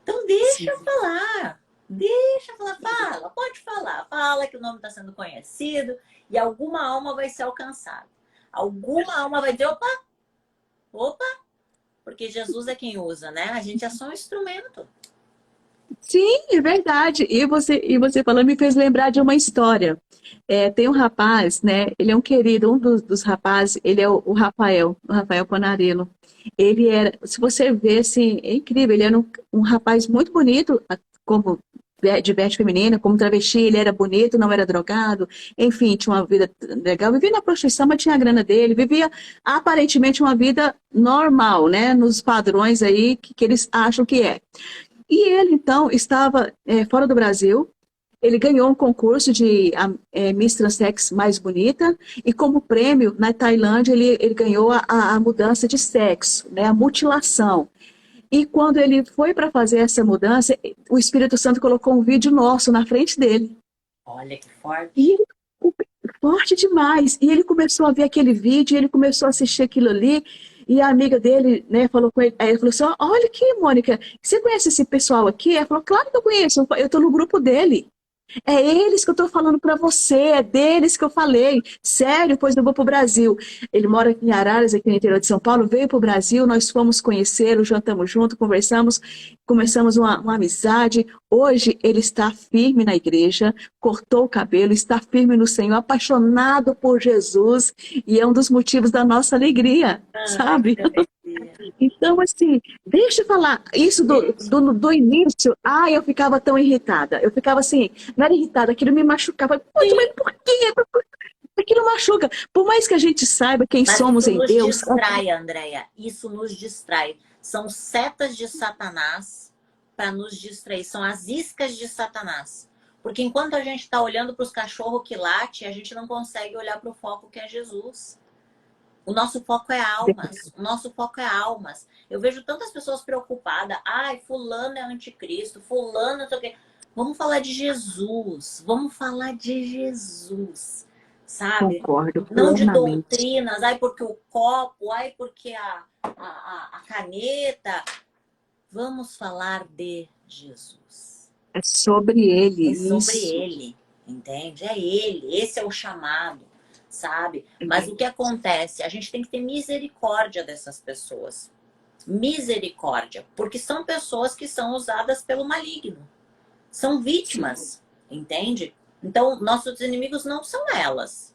Então, deixa eu Sim. falar. Deixa falar, fala, pode falar. Fala que o nome está sendo conhecido e alguma alma vai ser alcançada. Alguma alma vai dizer, opa, opa, porque Jesus é quem usa, né? A gente é só um instrumento. Sim, é verdade. E você falando me fez lembrar de uma história. Tem um rapaz, né? Ele é um querido, um dos rapazes, ele é o Rafael Panarello. Ele era, se você vê, assim, é incrível. Ele era um rapaz muito bonito, como de veste feminina, como travesti. Ele era bonito, não era drogado. Enfim, tinha uma vida legal. Vivia na prostituição, mas tinha a grana dele. Vivia aparentemente uma vida normal, né? Nos padrões aí que eles acham que é. E ele, então, estava fora do Brasil. Ele ganhou um concurso de Miss Transex mais bonita. E como prêmio, na Tailândia, ele ganhou a mudança de sexo, né, a mutilação. E quando ele foi para fazer essa mudança, o Espírito Santo colocou um vídeo nosso na frente dele. Olha que forte. E ele, forte demais. E ele começou a ver aquele vídeo, ele começou a assistir aquilo ali. E a amiga dele, né, falou com ele, aí ele falou assim: olha aqui, Mônica, você conhece esse pessoal aqui? Ela falou: claro que eu conheço, eu estou no grupo dele. É eles que eu estou falando para você, é deles que eu falei. Sério, pois eu vou para o Brasil. Ele mora aqui em Araras, aqui no interior de São Paulo, veio para o Brasil, nós fomos conhecê-lo, jantamos junto, conversamos, começamos uma amizade. Hoje ele está firme na igreja, cortou o cabelo, está firme no Senhor, apaixonado por Jesus, e é um dos motivos da nossa alegria, Ai, sabe? que alegria. Então, assim, deixa eu falar, isso Deixa. do início, eu ficava tão irritada. Eu ficava assim, não era irritada, aquilo me machucava. Poxa, mas Sim. por quê? Aquilo machuca. Por mais que a gente saiba quem Mas somos isso em nos Deus, distrai, Andréia. Isso nos distrai. São setas de Satanás para nos distrair. São as iscas de Satanás. Porque enquanto a gente está olhando para os cachorros que late, a gente não consegue olhar para o foco que é Jesus. O nosso foco é almas. O nosso foco é almas. Eu vejo tantas pessoas preocupadas. Ai, fulano é anticristo. Fulano não sei o quê. Vamos falar de Jesus. Vamos falar de Jesus. Sabe? concordo Não de plenamente. doutrinas. Ai, porque o copo. Ai, porque a caneta. Vamos falar de Jesus. É sobre ele, É sobre isso. ele. Entende? É ele. Esse é o chamado. Sabe? É Mas o que verdade. acontece? A gente tem que ter misericórdia dessas pessoas. Misericórdia. Porque são pessoas que são usadas pelo maligno. São Sim, vítimas. Entende? Então, nossos inimigos não são elas.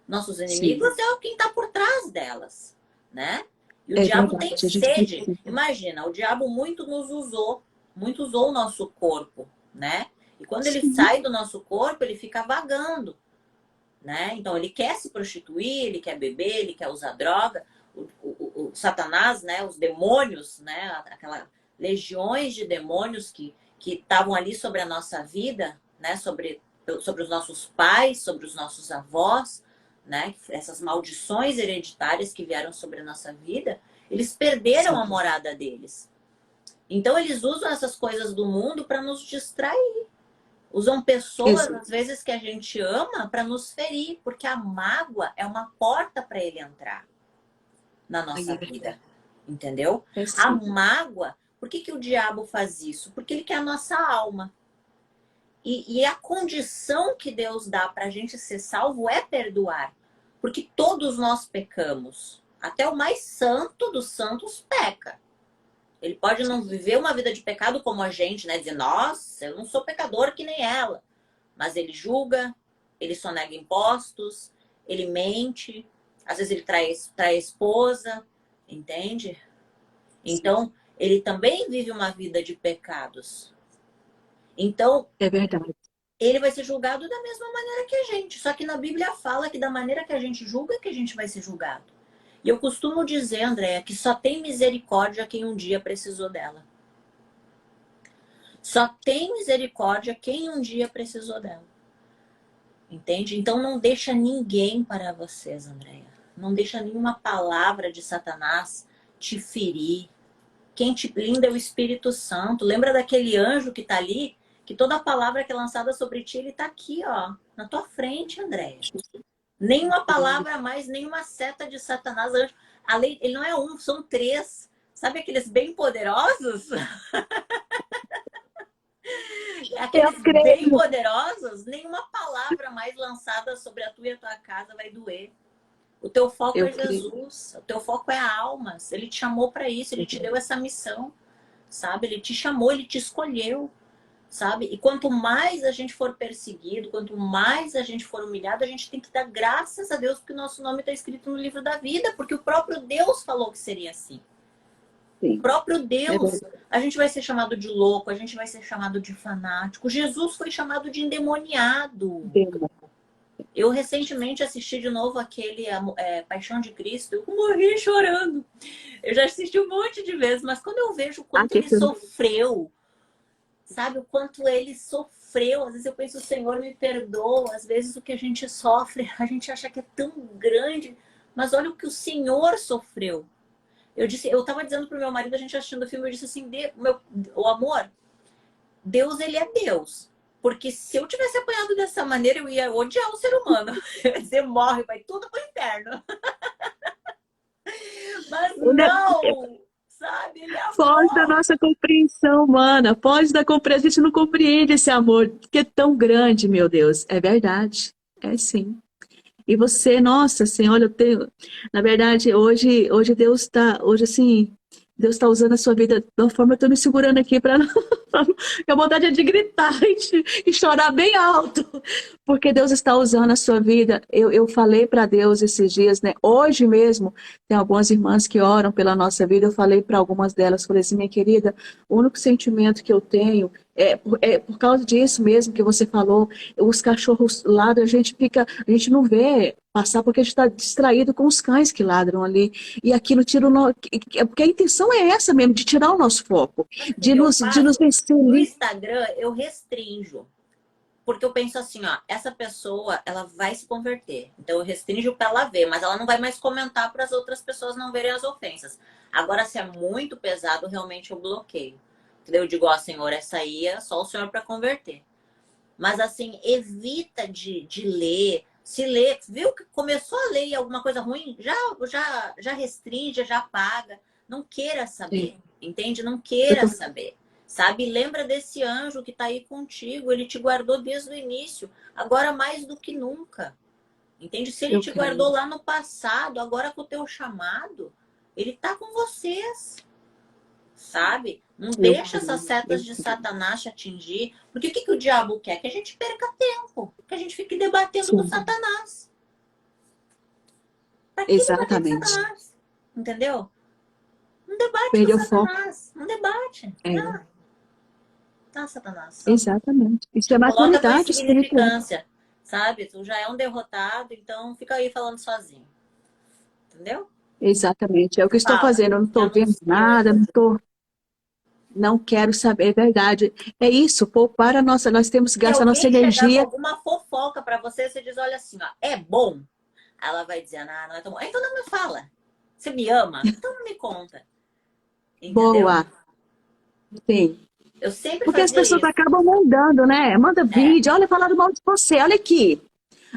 Nossos sim, inimigos é quem está por trás delas, né? E o é diabo tem verdade. A gente sede. precisa. Imagina, o diabo muito usou o nosso corpo, né? E quando ele Sim, sai do nosso corpo, ele fica vagando, né? Então ele quer se prostituir, ele quer beber, ele quer usar droga. O Satanás, né? Os demônios, né? Aquelas legiões de demônios que estavam ali sobre a nossa vida, né? Sobre os nossos pais, sobre os nossos avós, né? Essas maldições hereditárias que vieram sobre a nossa vida, eles perderam Sim. a morada deles. Então eles usam essas coisas do mundo para nos distrair. Usam pessoas, às vezes, que a gente ama para nos ferir, porque a mágoa é uma porta para ele entrar na nossa vida. Entendeu? A mágoa, por que o diabo faz isso? Porque ele quer a nossa alma. E a condição que Deus dá para a gente ser salvo é perdoar. Porque todos nós pecamos. Até o mais santo dos santos peca. Ele pode não viver uma vida de pecado como a gente, né? Dizer, nossa, eu não sou pecador que nem ela. Mas ele julga, ele sonega impostos, ele mente, às vezes ele trai a esposa, entende? Então, ele também vive uma vida de pecados. Então, é verdade. Ele vai ser julgado da mesma maneira que a gente. Só que na Bíblia fala que da maneira que a gente julga, que a gente vai ser julgado. E eu costumo dizer, Andréia, que só tem misericórdia quem um dia precisou dela. Só tem misericórdia quem um dia precisou dela. Entende? Então não deixa ninguém para vocês, Andréia. Não deixa nenhuma palavra de Satanás te ferir. Quem te blinda é o Espírito Santo. Lembra daquele anjo que está ali? Que toda palavra que é lançada sobre ti, ele está aqui, ó, na tua frente, Andréia. Nenhuma palavra a mais, nenhuma seta de Satanás. Além, ele não é um, são três. Sabe aqueles bem poderosos? Aqueles bem poderosos, nenhuma palavra mais lançada sobre a tua e a tua casa vai doer. O teu foco é Jesus, o teu foco é a alma. Ele te chamou para isso, ele te deu essa missão, sabe? Ele te chamou, ele te escolheu, sabe? E quanto mais a gente for perseguido, quanto mais a gente for humilhado, a gente tem que dar graças a Deus porque o nosso nome está escrito no livro da vida, porque o próprio Deus falou que seria assim. Sim. O próprio Deus, a gente vai ser chamado de louco, a gente vai ser chamado de fanático. Jesus foi chamado de endemoniado. Eu recentemente assisti de novo aquele Paixão de Cristo, eu morri chorando. Eu já assisti um monte de vezes, mas quando eu vejo o quanto ele sofreu, sabe, o quanto ele sofreu, às vezes eu penso, o Senhor me perdoa, às vezes o que a gente sofre, a gente acha que é tão grande, mas olha o que o Senhor sofreu. Eu tava dizendo pro meu marido, a gente assistindo o filme, eu disse assim, o amor, Deus, ele é Deus. Porque se eu tivesse apanhado dessa maneira, eu ia odiar o ser humano. Eu ia dizer, morre, vai tudo pro inferno. Mas não, sabe? Ele é foge da nossa compreensão humana, foge da compreensão. A gente não compreende esse amor, que é tão grande, meu Deus. É verdade, é sim. E você, nossa Senhora, eu tenho... Na verdade, hoje Deus está... Hoje, assim, Deus está usando a sua vida de uma forma... Eu estou me segurando aqui para... A vontade é de gritar e chorar bem alto. Porque Deus está usando a sua vida. Eu falei para Deus esses dias, né? Hoje mesmo, tem algumas irmãs que oram pela nossa vida. Eu falei para algumas delas, falei assim, minha querida, o único sentimento que eu tenho é por causa disso mesmo que você falou. Os cachorros ladram, a gente não vê passar porque a gente está distraído com os cães que ladram ali. E aquilo tira o nosso... Porque a intenção é essa mesmo, de tirar o nosso foco, de nos vencer. No Instagram, eu restringo. Porque eu penso assim, ó, essa pessoa, ela vai se converter. Então eu restringo para ela ver, mas ela não vai mais comentar para as outras pessoas não verem as ofensas. Agora, se é muito pesado, realmente eu bloqueio. Eu digo, ó, Senhor, essa aí é só o Senhor para converter. Mas assim, evita de ler. Se ler, viu que começou a ler alguma coisa ruim, já restringe, já apaga. Não queira saber, sim, entende? Não queira saber. Sabe? Lembra desse anjo que está aí contigo. Ele te guardou desde o início. Agora mais do que nunca. Entende? Se ele te guardou lá no passado, agora com o teu chamado, ele está com vocês. Sabe? Não deixa essas setas de Satanás te atingir. Porque o que o diabo quer? Que a gente perca tempo. Que a gente fique debatendo com Satanás. Pra que debater com Satanás? Entendeu? Não debate com Satanás. Não debate. Não. Tá, Satanás. Exatamente. Isso é maturidade espiritual. Sabe? Tu já é um derrotado, então fica aí falando sozinho. Entendeu? Exatamente. É o que eu estou fazendo. Eu não estou vendo nada, não quero saber, é verdade. É isso, poupar a nossa, nós temos que gastar a nossa energia. Alguma fofoca para você, você diz, olha assim, ó, é bom. ela vai dizer, não é tão bom. Então não me fala. Você me ama? Então não me conta. Entendeu? Boa. Sim. Eu sempre Porque as fazia pessoas isso. acabam mandando, né? Manda É. vídeo, olha, falaram mal de você, olha aqui.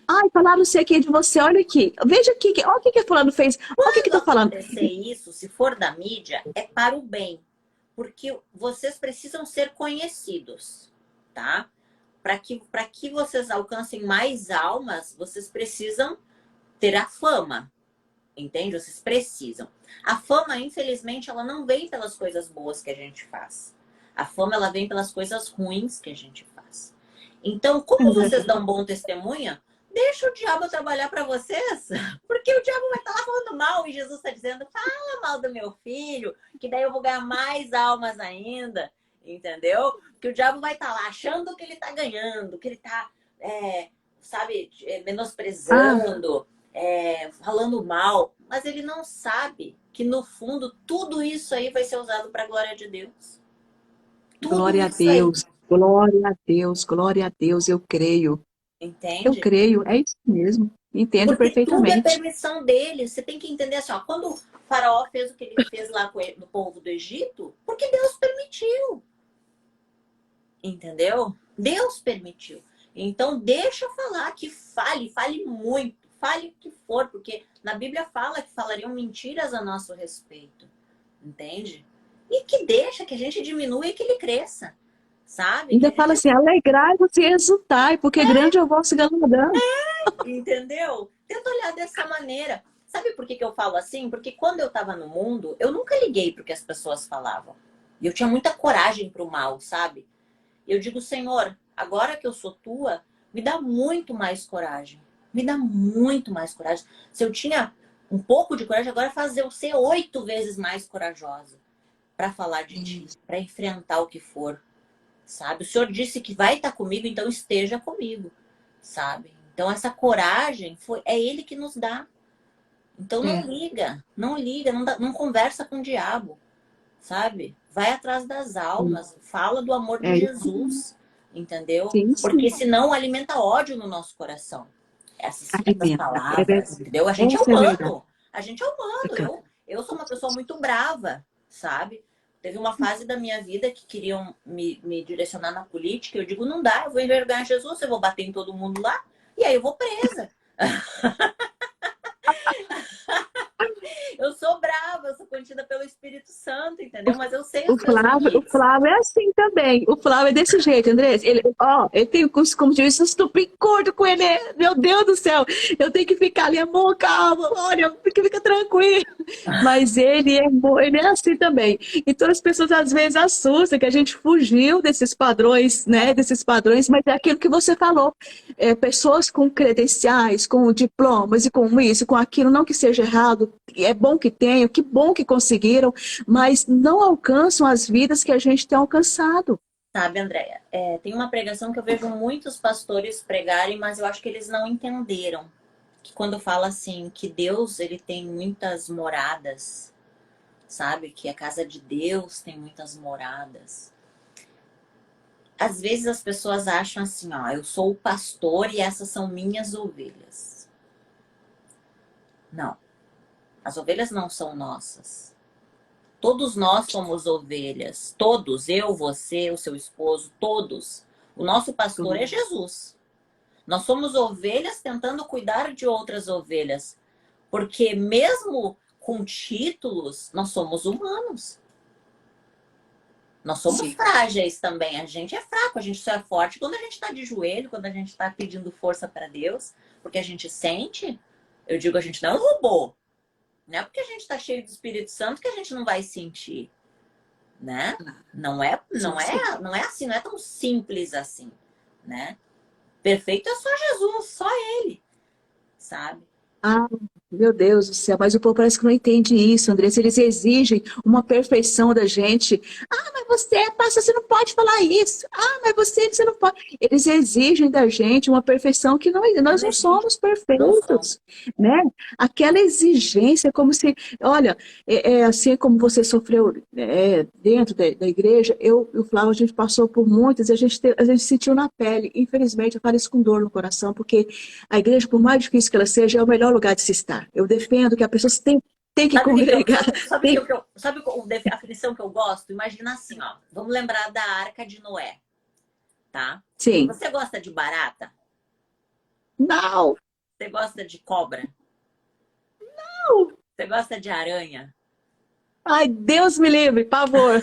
Ai, falaram não sei o que de você, olha aqui. Veja aqui, olha o que que fulano fez, olha o que que Quando tá falando. acontecer isso, se for da mídia, é para o bem. Porque vocês precisam ser conhecidos, tá? Para que vocês alcancem mais almas, vocês precisam ter a fama, entende? Vocês precisam. A fama, infelizmente, ela não vem pelas coisas boas que a gente faz. A fama, ela vem pelas coisas ruins que a gente faz. Então, como vocês dão bom testemunho, deixa o diabo trabalhar para vocês, porque o diabo vai estar lá falando mal e Jesus está dizendo, fala mal do meu filho, que daí eu vou ganhar mais almas ainda, entendeu? Que o diabo vai estar lá achando que ele está ganhando, que ele está, sabe, menosprezando, falando mal, mas ele não sabe que no fundo tudo isso aí vai ser usado para a glória de Deus. Tudo Glória a isso aí, Deus, glória a Deus, glória a Deus, eu creio. Eu entende? creio, é isso mesmo. Entendo Porque tudo é perfeitamente. permissão dele. Você tem que entender assim, ó, quando o faraó fez o que ele fez lá com o povo do Egito, porque Deus permitiu. Entendeu? Deus permitiu. Então deixa eu falar, que fale muito, fale o que for, porque na Bíblia fala que falariam mentiras a nosso respeito. Entende? E que deixa que a gente diminua e que ele cresça. Sabe? Que a Ainda fala gente assim, alegrai-vos e exultai, porque grande é o vosso galardão. Entendeu? Tenta olhar dessa maneira. Sabe por que que eu falo assim? Porque quando eu tava no mundo, eu nunca liguei pro que as pessoas falavam. E eu tinha muita coragem pro mal, sabe? Eu digo, Senhor, agora que eu sou tua, me dá muito mais coragem. Me dá muito mais coragem. Se eu tinha um pouco de coragem, agora fazer eu ser 8 vezes mais corajosa para falar de ti, para enfrentar o que for, sabe? O Senhor disse que vai estar comigo, então esteja comigo, sabe? Então essa coragem é Ele que nos dá. Então não É, liga, não liga, não conversa com o diabo, sabe? Vai atrás das almas, fala do amor de é, Jesus, entendeu? sim, Porque sim. senão alimenta ódio no nosso coração. Essas Alimenta, é palavras, verdade. entendeu? A gente é Essa é verdade. humano, a gente é humano. Eu sou uma pessoa muito brava, sabe? Teve uma fase da minha vida que queriam me direcionar na política. Eu digo, não dá, eu vou envergonhar Jesus, eu vou bater em todo mundo lá, e aí eu vou presa. Eu sou brava, eu sou contida pelo Espírito Santo, entendeu? Mas eu sei os meus O limites. Flávio é assim também. O Flávio é desse jeito, André. Ele tem, como diz, um estupim-curto com ele. Meu Deus do céu, eu tenho que ficar ali, amor, calma, olha, fica tranquilo. Mas ele é assim também. Então as pessoas às vezes assustam que a gente fugiu desses padrões, né? Desses padrões, mas é aquilo que você falou. É, pessoas com credenciais, com diplomas e com isso, com aquilo, não que seja errado, é bom que tenham, que bom que conseguiram, mas não alcançam as vidas que a gente tem alcançado. Sabe, Andréia, tem uma pregação que eu vejo muitos pastores pregarem, mas eu acho que eles não entenderam. Que quando fala assim, que Deus ele tem muitas moradas, sabe? Que a casa de Deus tem muitas moradas. Às vezes as pessoas acham assim, ó, eu sou o pastor e essas são minhas ovelhas. Não, as ovelhas não são nossas. Todos nós somos ovelhas. Todos, eu, você, o seu esposo, todos. O nosso pastor é Jesus. Nós somos ovelhas tentando cuidar de outras ovelhas. Porque mesmo com títulos, nós somos humanos. Nós somos Sim. frágeis também. A gente é fraco, a gente só é forte quando a gente está de joelho, quando a gente está pedindo força para Deus. Porque a gente sente. Eu digo, a gente não é um robô. Não é porque a gente está cheio do Espírito Santo que a gente não vai sentir, né? Não é assim, não é tão simples assim, né? Perfeito é só Jesus, só Ele, sabe? Ah, Meu Deus do céu, mas o povo parece que não entende isso, Andressa. Eles exigem uma perfeição da gente. Ah, mas você é pastor, você não pode falar isso. Ah, mas você não pode. Eles exigem da gente uma perfeição que nós Não não existe. somos Não são. perfeitos, né? Aquela exigência, como se, olha, assim como você sofreu dentro da igreja, eu e o Flávio, a gente passou por muitas, e a gente sentiu na pele. Infelizmente, eu falo isso com dor no coração, porque a igreja, por mais difícil que ela seja, é o melhor lugar de se estar. Eu defendo que a pessoa tem que Sabe o que que eu, congregar. sabe o Tem... que eu, sabe a definição que eu gosto? Imagina assim, ó. Vamos lembrar da Arca de Noé, tá? Sim. Você gosta de barata? Não, Você gosta de cobra? não. Você gosta de aranha? Ai, Deus me livre, pavor.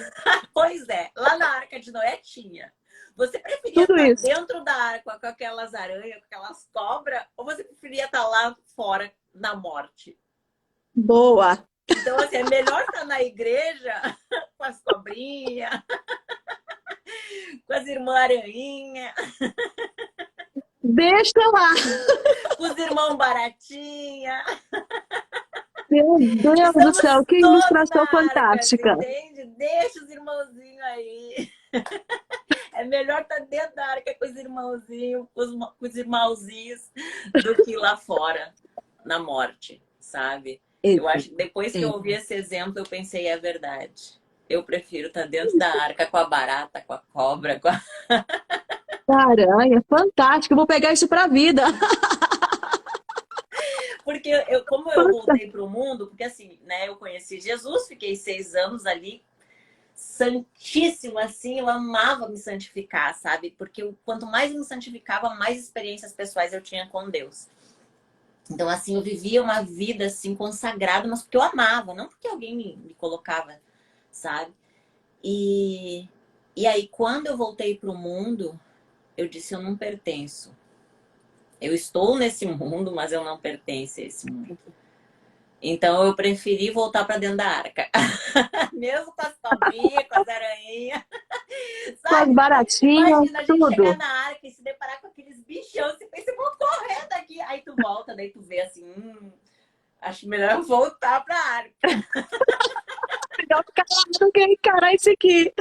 Pois é, lá na Arca de Noé tinha. Você preferia Tudo estar isso. dentro da arca com aquelas aranhas, com aquelas cobras, ou você preferia estar lá fora na morte? Boa. Então, assim, é melhor estar na igreja com as cobrinhas, com as irmãs aranhinhas, Deixa lá. com os irmãos baratinha. Meu Deus do Estamos céu, que todos ilustração na arca, fantástica. entende? Deixa os irmãozinhos aí. É melhor estar dentro da arca com os irmãozinhos, com os irmãozinhos, do que lá fora, na morte, sabe? Eu Eita, acho que depois que eu ouvi eita. esse exemplo, eu pensei, é verdade. Eu prefiro estar dentro da arca com a barata, com a cobra, com a... Aranha, fantástico. Eu vou pegar isso para a vida. Porque como eu voltei para o mundo, porque assim, né, eu conheci Jesus, fiquei 6 anos ali, santíssimo, assim, eu amava me santificar, sabe? Porque quanto mais eu me santificava, mais experiências pessoais eu tinha com Deus. Então, assim, eu vivia uma vida, assim, consagrada, mas porque eu amava, não porque alguém me colocava, sabe? E, e aí, quando eu voltei para o mundo, eu disse, eu não pertenço. Eu estou nesse mundo, mas eu não pertenço a esse mundo. Então, eu preferi voltar para dentro da arca. Mesmo com as cobrinhas, com as aranhinhas. Com as Sabe? baratinhas, Imagina a gente chegar tudo. na arca e se deparar com aqueles bichão. Você pensa, eu vou correr daqui. Aí tu volta, daí tu vê assim, acho melhor eu voltar pra arca. Melhor ficar lá, não quero encarar isso aqui.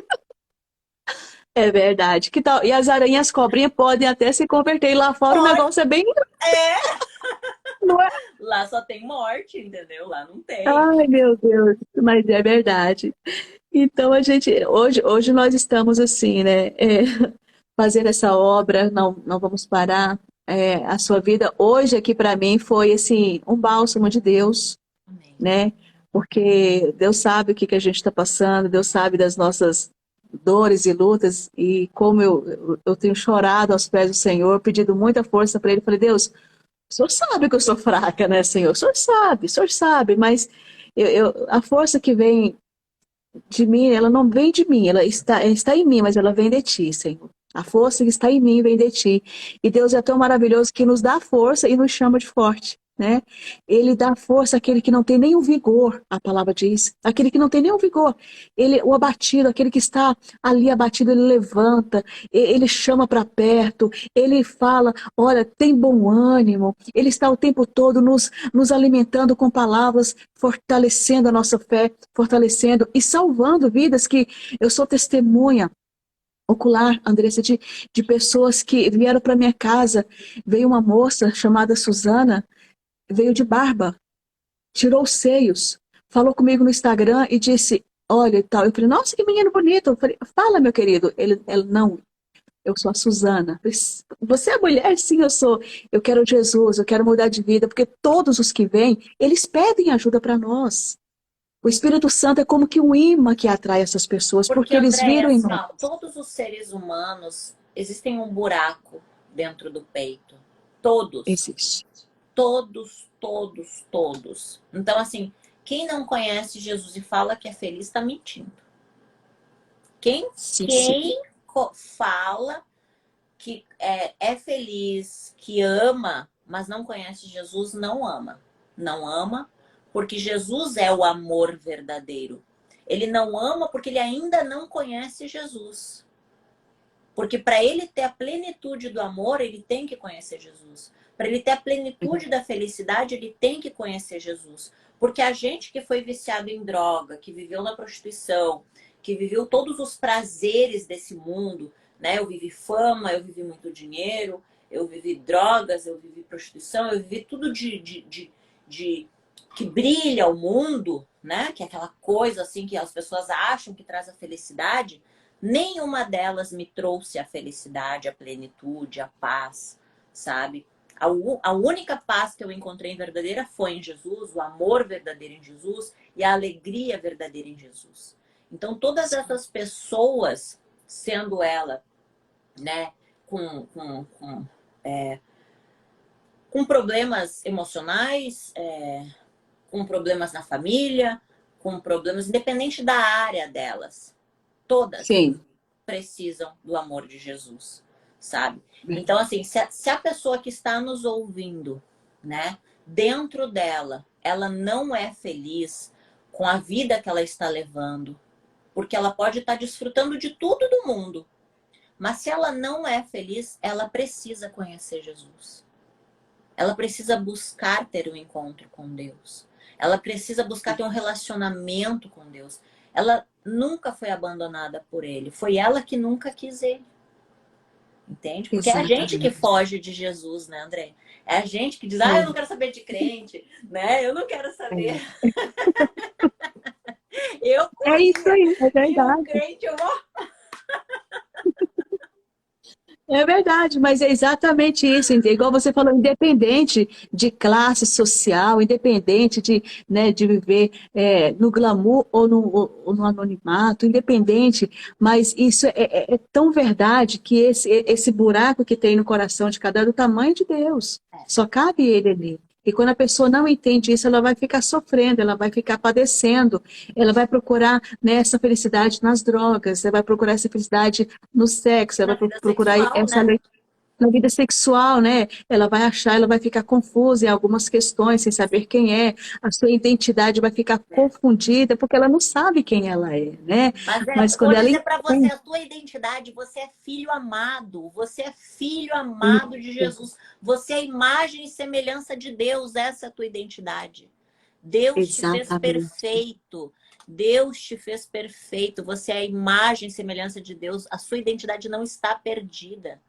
É verdade. Que tal? E as aranhas cobrinhas podem até se converter. E lá fora o Pode. negócio é bem. É. Não é? Lá só tem morte, entendeu? Lá não tem. Ai, meu Deus. Mas é verdade. Então a gente. Hoje nós estamos assim, né? Fazendo essa obra, não vamos parar. A sua vida hoje aqui para mim foi assim, um bálsamo de Deus, Amém. né? Porque Deus sabe o que a gente está passando, Deus sabe das nossas dores e lutas, e como eu tenho chorado aos pés do Senhor, pedido muita força para Ele. Falei, Deus, o Senhor sabe que eu sou fraca, né, Senhor? O Senhor sabe, mas a força que vem de mim, ela não vem de mim, ela está em mim, mas ela vem de ti, Senhor. A força que está em mim vem de ti. E Deus é tão maravilhoso que nos dá força e nos chama de forte, né? Ele dá força àquele que não tem nenhum vigor, a palavra diz. Aquele que não tem nenhum vigor. O abatido, aquele que está ali abatido, ele levanta, ele chama para perto, ele fala, olha, tem bom ânimo. Ele está o tempo todo nos alimentando com palavras, fortalecendo a nossa fé, fortalecendo e salvando vidas que eu sou testemunha ocular, Andressa, de pessoas que vieram para minha casa. Veio uma moça chamada Suzana, veio de barba, tirou os seios, falou comigo no Instagram e disse, olha e tal. Eu falei, nossa, que menino bonito. Eu falei, fala, meu querido. Ele não, eu sou a Suzana. Você é mulher? Sim, eu sou. Eu quero Jesus, eu quero mudar de vida, porque todos os que vêm, eles pedem ajuda para nós. O Espírito Santo é como que um imã que atrai essas pessoas, Porque, porque eles Andréia, viram em assim, nós. ó, todos os seres humanos, existem um buraco dentro do peito. Todos. Existe. Todos, todos, todos. Então, assim, quem não conhece Jesus e fala que é feliz, está mentindo. Quem, Sim, sim. quem fala que é feliz, que ama, mas não conhece Jesus, não ama. Não ama porque Jesus é o amor verdadeiro. Ele não ama porque ele ainda não conhece Jesus. Porque para ele ter a plenitude do amor, ele tem que conhecer Jesus. Para ele ter a plenitude da felicidade, ele tem que conhecer Jesus. Porque a gente que foi viciado em droga, que viveu na prostituição, que viveu todos os prazeres desse mundo, né? Eu vivi fama, eu vivi muito dinheiro, eu vivi drogas, eu vivi prostituição, eu vivi tudo de que brilha o mundo, né? Que é aquela coisa assim que as pessoas acham que traz a felicidade. Nenhuma delas me trouxe a felicidade, a plenitude, a paz, sabe? A única paz que eu encontrei verdadeira foi em Jesus, o amor verdadeiro em Jesus e a alegria verdadeira em Jesus. Então, todas essas pessoas, sendo ela, né, com problemas emocionais, com problemas na família, com problemas, independente da área delas, todas Sim. precisam do amor de Jesus, sabe? Então, assim, se a pessoa que está nos ouvindo, né, dentro dela, ela não é feliz com a vida que ela está levando, porque ela pode estar desfrutando de tudo do mundo, mas se ela não é feliz, ela precisa conhecer Jesus. Ela precisa buscar ter um encontro com Deus. Ela precisa buscar ter um relacionamento com Deus. Ela nunca foi abandonada por ele. Foi ela que nunca quis ele. Entende? Porque é a gente que Exatamente. foge de Jesus, né, André? É a gente que diz, eu não quero saber de crente, né? Eu não quero saber. Eu É isso corria. aí, é E o verdade. crente, eu vou. É verdade, mas é exatamente isso, igual você falou, independente de classe social, independente de, né, de viver no glamour ou no anonimato, independente, mas isso é tão verdade que esse buraco que tem no coração de cada um é do tamanho de Deus, só cabe ele ali. E quando a pessoa não entende isso, ela vai ficar sofrendo, ela vai ficar padecendo, ela vai procurar, né, essa felicidade nas drogas, ela vai procurar essa felicidade no sexo, Na ela vai vida procurar sexual, essa né? na vida sexual, né? Ela vai achar, ela vai ficar confusa em algumas questões, sem saber quem é, a sua identidade vai ficar confundida, porque ela não sabe quem ela é, né? Mas Mas vou quando ela dizer para você entende a tua identidade, você é filho amado, você é filho amado de isso, Jesus, você é imagem e semelhança de Deus, essa é a tua identidade. Deus te fez exatamente, perfeito. Deus te fez perfeito. Você é a imagem e semelhança de Deus. A sua identidade não está perdida.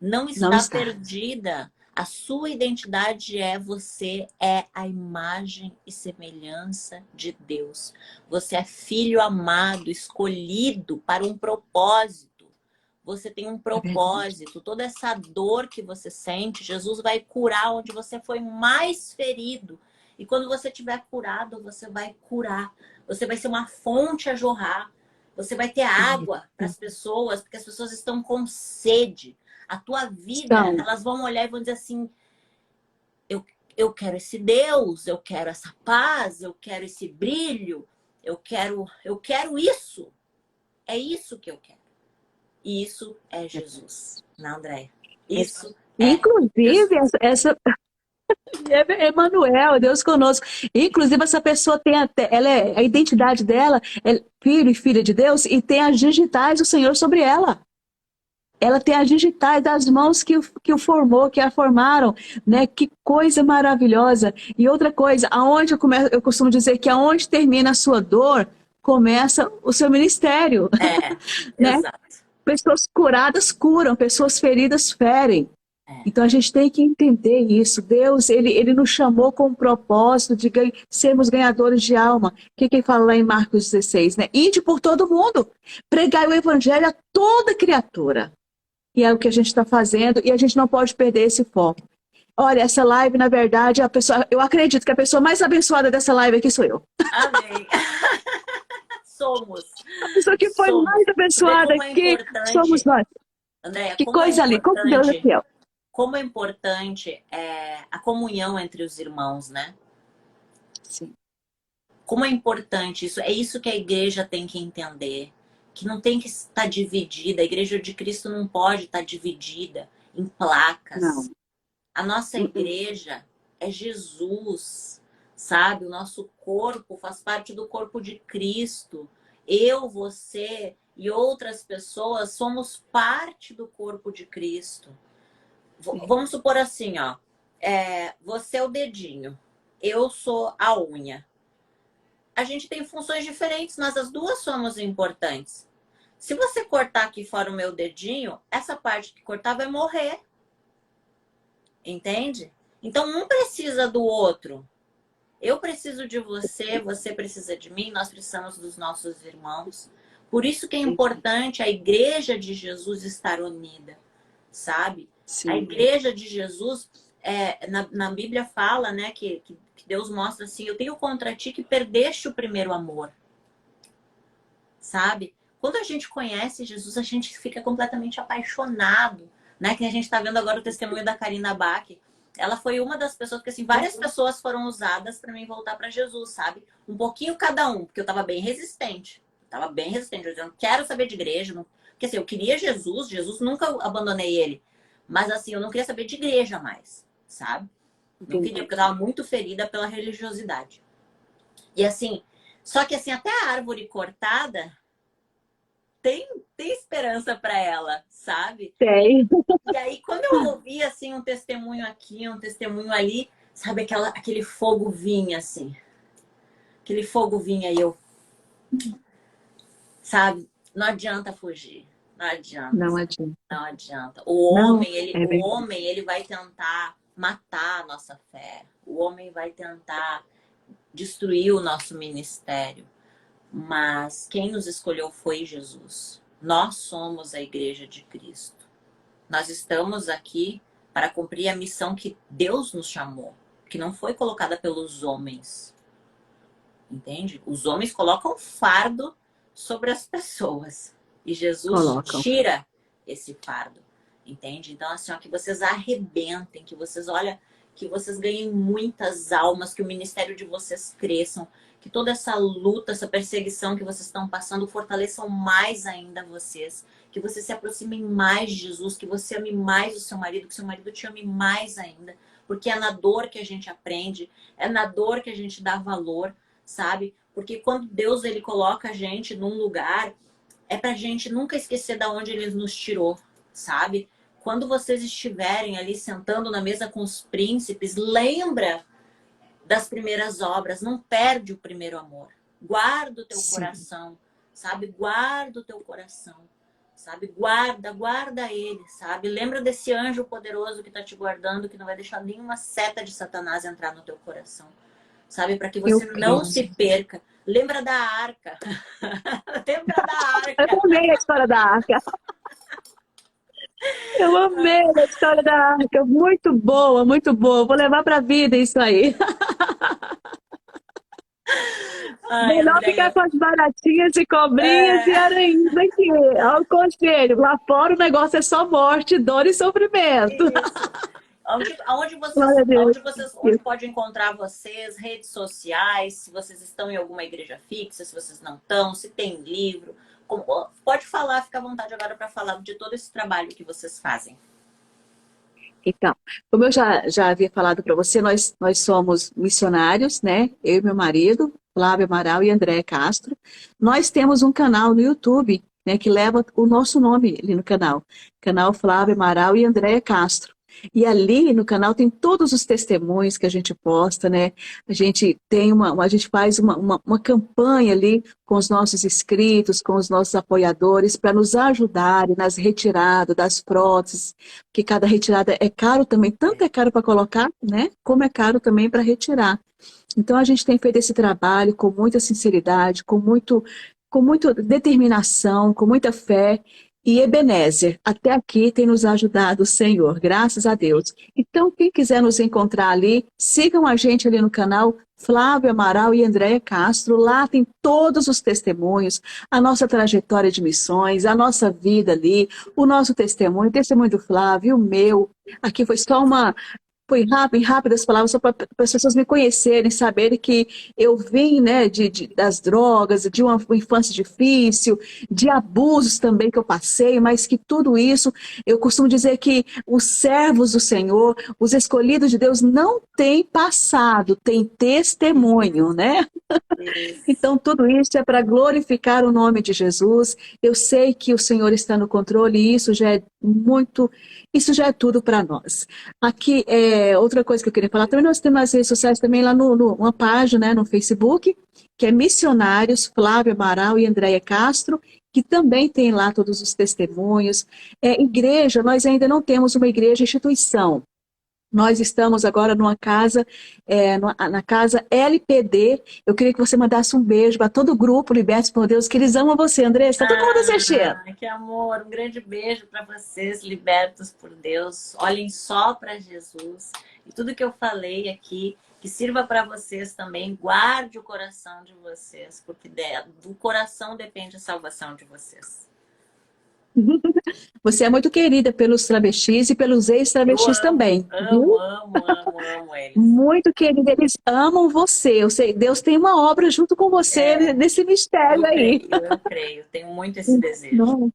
Não não está está. perdida. A sua identidade é você é a imagem e semelhança de Deus. Você é filho amado, escolhido para um propósito. Você tem um É verdade. propósito. Toda essa dor que você sente, Jesus vai curar onde você foi mais ferido. E quando você estiver curado, você vai curar. Você vai ser uma fonte a jorrar. Você vai ter água para as pessoas, porque as pessoas estão com sede. A tua vida, Então, elas vão olhar e vão dizer assim, eu, eu quero esse Deus, eu quero essa paz, eu quero esse brilho, eu quero isso. É isso que eu quero. E isso é Jesus, não, André? Isso é inclusive, Jesus. é Emmanuel, Deus conosco. Inclusive, essa pessoa tem até, a identidade dela é filho e filha de Deus e tem as digitais do Senhor sobre ela. Ela tem as digitais das mãos que o formou, que a formaram, né? Que coisa maravilhosa. E outra coisa, eu costumo dizer que aonde termina a sua dor, começa o seu ministério, É, né? exato. Pessoas curadas curam, pessoas feridas ferem. É. Então a gente tem que entender isso. Deus, ele nos chamou com o propósito de sermos ganhadores de alma. O que ele fala lá em Marcos 16, né? Ide por todo mundo, pregai o evangelho a toda criatura. E é o que a gente está fazendo e a gente não pode perder esse foco. Olha, essa live, na verdade, eu acredito que a pessoa mais abençoada dessa live aqui sou eu. Amém. Somos. A pessoa que foi Somos. mais Tu vê abençoada como é aqui somos importante, nós. Andréia, Que coisa ali, como Deus é fiel. como é importante a comunhão entre os irmãos, né? Sim. Como é importante isso. É isso que a igreja tem que entender. Que não tem que estar dividida. A igreja de Cristo não pode estar dividida em placas. Não. A nossa igreja é Jesus, sabe? O nosso corpo faz parte do corpo de Cristo. Eu, você e outras pessoas somos parte do corpo de Cristo. Vamos supor assim, ó. Você é o dedinho, eu sou a unha. A gente tem funções diferentes, mas as duas somos importantes. Se você cortar aqui fora o meu dedinho, essa parte que cortar vai morrer. Entende? Então, um precisa do outro. Eu preciso de você, você precisa de mim, nós precisamos dos nossos irmãos. Por isso que é importante a igreja de Jesus estar unida, sabe? Sim. A igreja de Jesus, na Bíblia fala, né, que Deus mostra assim, eu tenho contra ti que perdeste o primeiro amor, sabe? Quando a gente conhece Jesus, a gente fica completamente apaixonado, né? Que a gente está vendo agora o testemunho da Karina Bach. Ela foi uma das pessoas, porque assim, várias pessoas foram usadas para mim voltar para Jesus, sabe? Um pouquinho cada um, porque eu tava bem resistente. Eu não quero saber de igreja. Não... Porque assim, eu queria Jesus, nunca abandonei ele. Mas assim, eu não queria saber de igreja mais, sabe? Não queria, porque eu tava muito ferida pela religiosidade. E assim, só que assim, até a árvore cortada tem esperança para ela, sabe? Tem. E aí, quando eu ouvi, assim, um testemunho aqui, um testemunho ali, sabe, aquele fogo vinha, assim. Aquele fogo vinha e eu... Sabe? Não adianta fugir. Não adianta. Não adianta. Não adianta. O homem, ele vai tentar matar a nossa fé. O homem vai tentar destruir o nosso ministério. Mas quem nos escolheu foi Jesus. Nós somos a igreja de Cristo. Nós estamos aqui para cumprir a missão que Deus nos chamou, que não foi colocada pelos homens. Entende? Os homens colocam fardo sobre as pessoas. E Jesus tira esse fardo. Entende? Então, assim, ó, que vocês arrebentem, que vocês, olha, que vocês ganhem muitas almas, que o ministério de vocês cresçam, que toda essa luta, essa perseguição que vocês estão passando fortaleçam mais ainda vocês. Que você se aproxime mais de Jesus, que você ame mais o seu marido, que seu marido te ame mais ainda. Porque é na dor que a gente aprende, é na dor que a gente dá valor, sabe? Porque quando Deus ele coloca a gente num lugar, é pra gente nunca esquecer de onde ele nos tirou, sabe? Quando vocês estiverem ali sentando na mesa com os príncipes, lembra das primeiras obras, não perde o primeiro amor. Guarda o teu coração, sabe? Guarda o teu coração. Sabe? Guarda ele, sabe? Lembra desse anjo poderoso que tá te guardando, que não vai deixar nenhuma seta de Satanás entrar no teu coração. Sabe? Para que você não se perca. Lembra da arca. Lembra da arca. Eu amei a história da arca. Eu amei a história da arca. Muito boa, muito boa. Vou levar pra vida isso aí. Ai, melhor Andréia, ficar com as baratinhas e cobrinhas e aranhas aqui. Olha o conselho. Lá fora o negócio é só morte, dor e sofrimento. Onde pode encontrar vocês, redes sociais, se vocês estão em alguma igreja fixa, se vocês não estão, se tem livro. Pode falar, fica à vontade agora para falar de todo esse trabalho que vocês fazem. Então, como eu já havia falado para você, nós somos missionários, né? Eu e meu marido, Flávio Amaral e André Castro. Nós temos um canal no YouTube, né, que leva o nosso nome ali no canal. Canal Flávio Amaral e André Castro. E ali no canal tem todos os testemunhos que a gente posta, né? A gente tem a gente faz uma campanha ali com os nossos inscritos, com os nossos apoiadores, para nos ajudarem nas retiradas das próteses, que cada retirada é caro também, tanto é caro para colocar, né? Como é caro também para retirar. Então a gente tem feito esse trabalho com muita sinceridade, com muita determinação, com muita fé. E Ebenezer, até aqui tem nos ajudado o Senhor, graças a Deus. Então, quem quiser nos encontrar ali, sigam a gente ali no canal Flávio Amaral e Andréia Castro. Lá tem todos os testemunhos, a nossa trajetória de missões, a nossa vida ali, o nosso testemunho, o testemunho do Flávio, o meu. Aqui foi só fui rápido, rápidas palavras só para as pessoas me conhecerem, saberem que eu vim, né, das drogas, de uma infância difícil, de abusos também que eu passei, mas que tudo isso, eu costumo dizer que os servos do Senhor, os escolhidos de Deus, não têm passado, têm testemunho, né? Isso. Então, tudo isso é para glorificar o nome de Jesus. Eu sei que o Senhor está no controle e isso já é tudo para nós. Aqui, outra coisa que eu queria falar, também nós temos nas redes sociais, também lá uma página, né, no Facebook, que é Missionários Flávio Amaral e Andréia Castro, que também tem lá todos os testemunhos. Igreja, nós ainda não temos uma igreja instituição. Nós estamos agora numa casa, na casa LPD. Eu queria que você mandasse um beijo para todo o grupo Libertos por Deus, que eles amam você, Andressa. Está todo mundo assistindo. Que amor, um grande beijo para vocês, libertos por Deus. Olhem só para Jesus. E tudo que eu falei aqui, que sirva para vocês também. Guarde o coração de vocês, porque do coração depende a salvação de vocês. Você é muito querida pelos travestis e pelos ex-travestis também. Amo eles. Muito querida, eles amam você. Eu sei, Deus tem uma obra junto com você nesse mistério aí. Eu creio, tenho muito esse desejo. Não.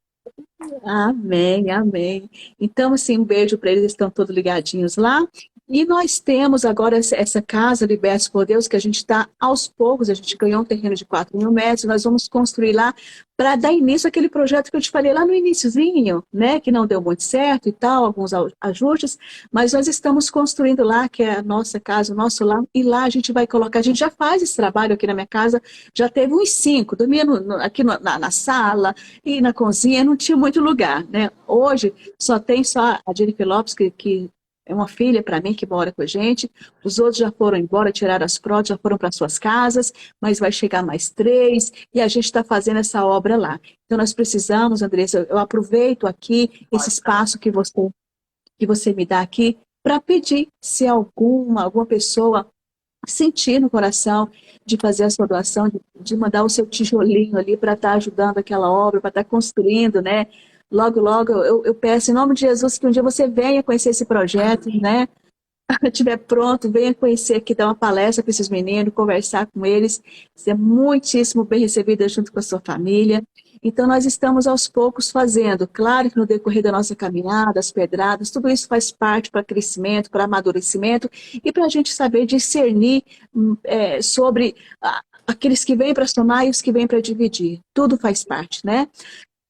Amém, amém. Então, assim, um beijo para eles, estão todos ligadinhos lá. E nós temos agora essa casa Libertos por Deus, que a gente está aos poucos, a gente ganhou um terreno de 4.000 metros, nós vamos construir lá para dar início àquele projeto que eu te falei lá no iniciozinho, né, que não deu muito certo e tal, alguns ajustes, mas nós estamos construindo lá, que é a nossa casa, o nosso lar, e lá a gente vai colocar, a gente já faz esse trabalho aqui na minha casa, já teve uns 5, dormia aqui na sala e na cozinha, não tinha muito lugar, né, hoje só tem a Jennifer Lopes, que é uma filha para mim que mora com a gente. Os outros já foram embora, tiraram as próteses, já foram para suas casas, mas vai chegar mais 3 e a gente está fazendo essa obra lá. Então nós precisamos, Andressa, eu aproveito aqui esse espaço que você me dá aqui para pedir se alguma pessoa sentir no coração de fazer a sua doação, de mandar o seu tijolinho ali para estar ajudando aquela obra, para estar construindo, né? Logo, logo, eu peço em nome de Jesus que um dia você venha conhecer esse projeto, né? Quando estiver pronto, venha conhecer aqui, dar uma palestra para esses meninos, conversar com eles, ser muitíssimo bem recebida junto com a sua família. Então, nós estamos aos poucos fazendo. Claro que no decorrer da nossa caminhada, as pedradas, tudo isso faz parte para crescimento, para amadurecimento e para a gente saber discernir sobre aqueles que vêm para somar e os que vêm para dividir. Tudo faz parte, né?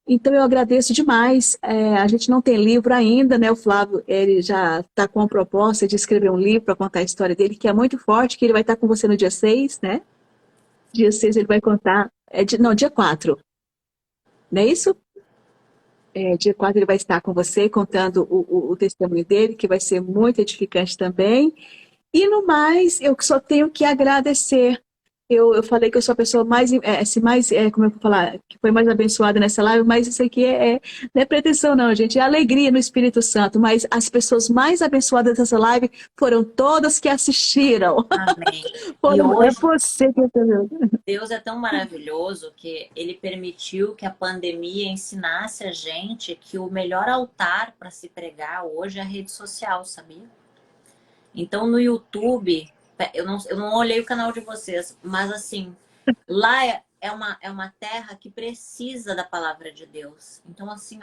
Então, eu agradeço demais. A gente não tem livro ainda, né? O Flávio, ele já está com a proposta de escrever um livro para contar a história dele, que é muito forte, que ele vai estar com você no dia 6, né? Dia 6 ele vai contar... dia 4. Não é isso? Dia 4 ele vai estar com você, contando o testemunho dele, que vai ser muito edificante também. E no mais, eu só tenho que agradecer. Eu falei que eu sou a pessoa como eu vou falar, que foi mais abençoada nessa live, mas isso aqui não é pretensão não, gente, é alegria no Espírito Santo, mas as pessoas mais abençoadas dessa live foram todas que assistiram. Amém. É você que entendeu. Deus é tão maravilhoso que Ele permitiu que a pandemia ensinasse a gente que o melhor altar para se pregar hoje é a rede social, sabia? Então no YouTube... Eu não olhei o canal de vocês, mas assim, lá é uma terra que precisa da palavra de Deus. Então assim,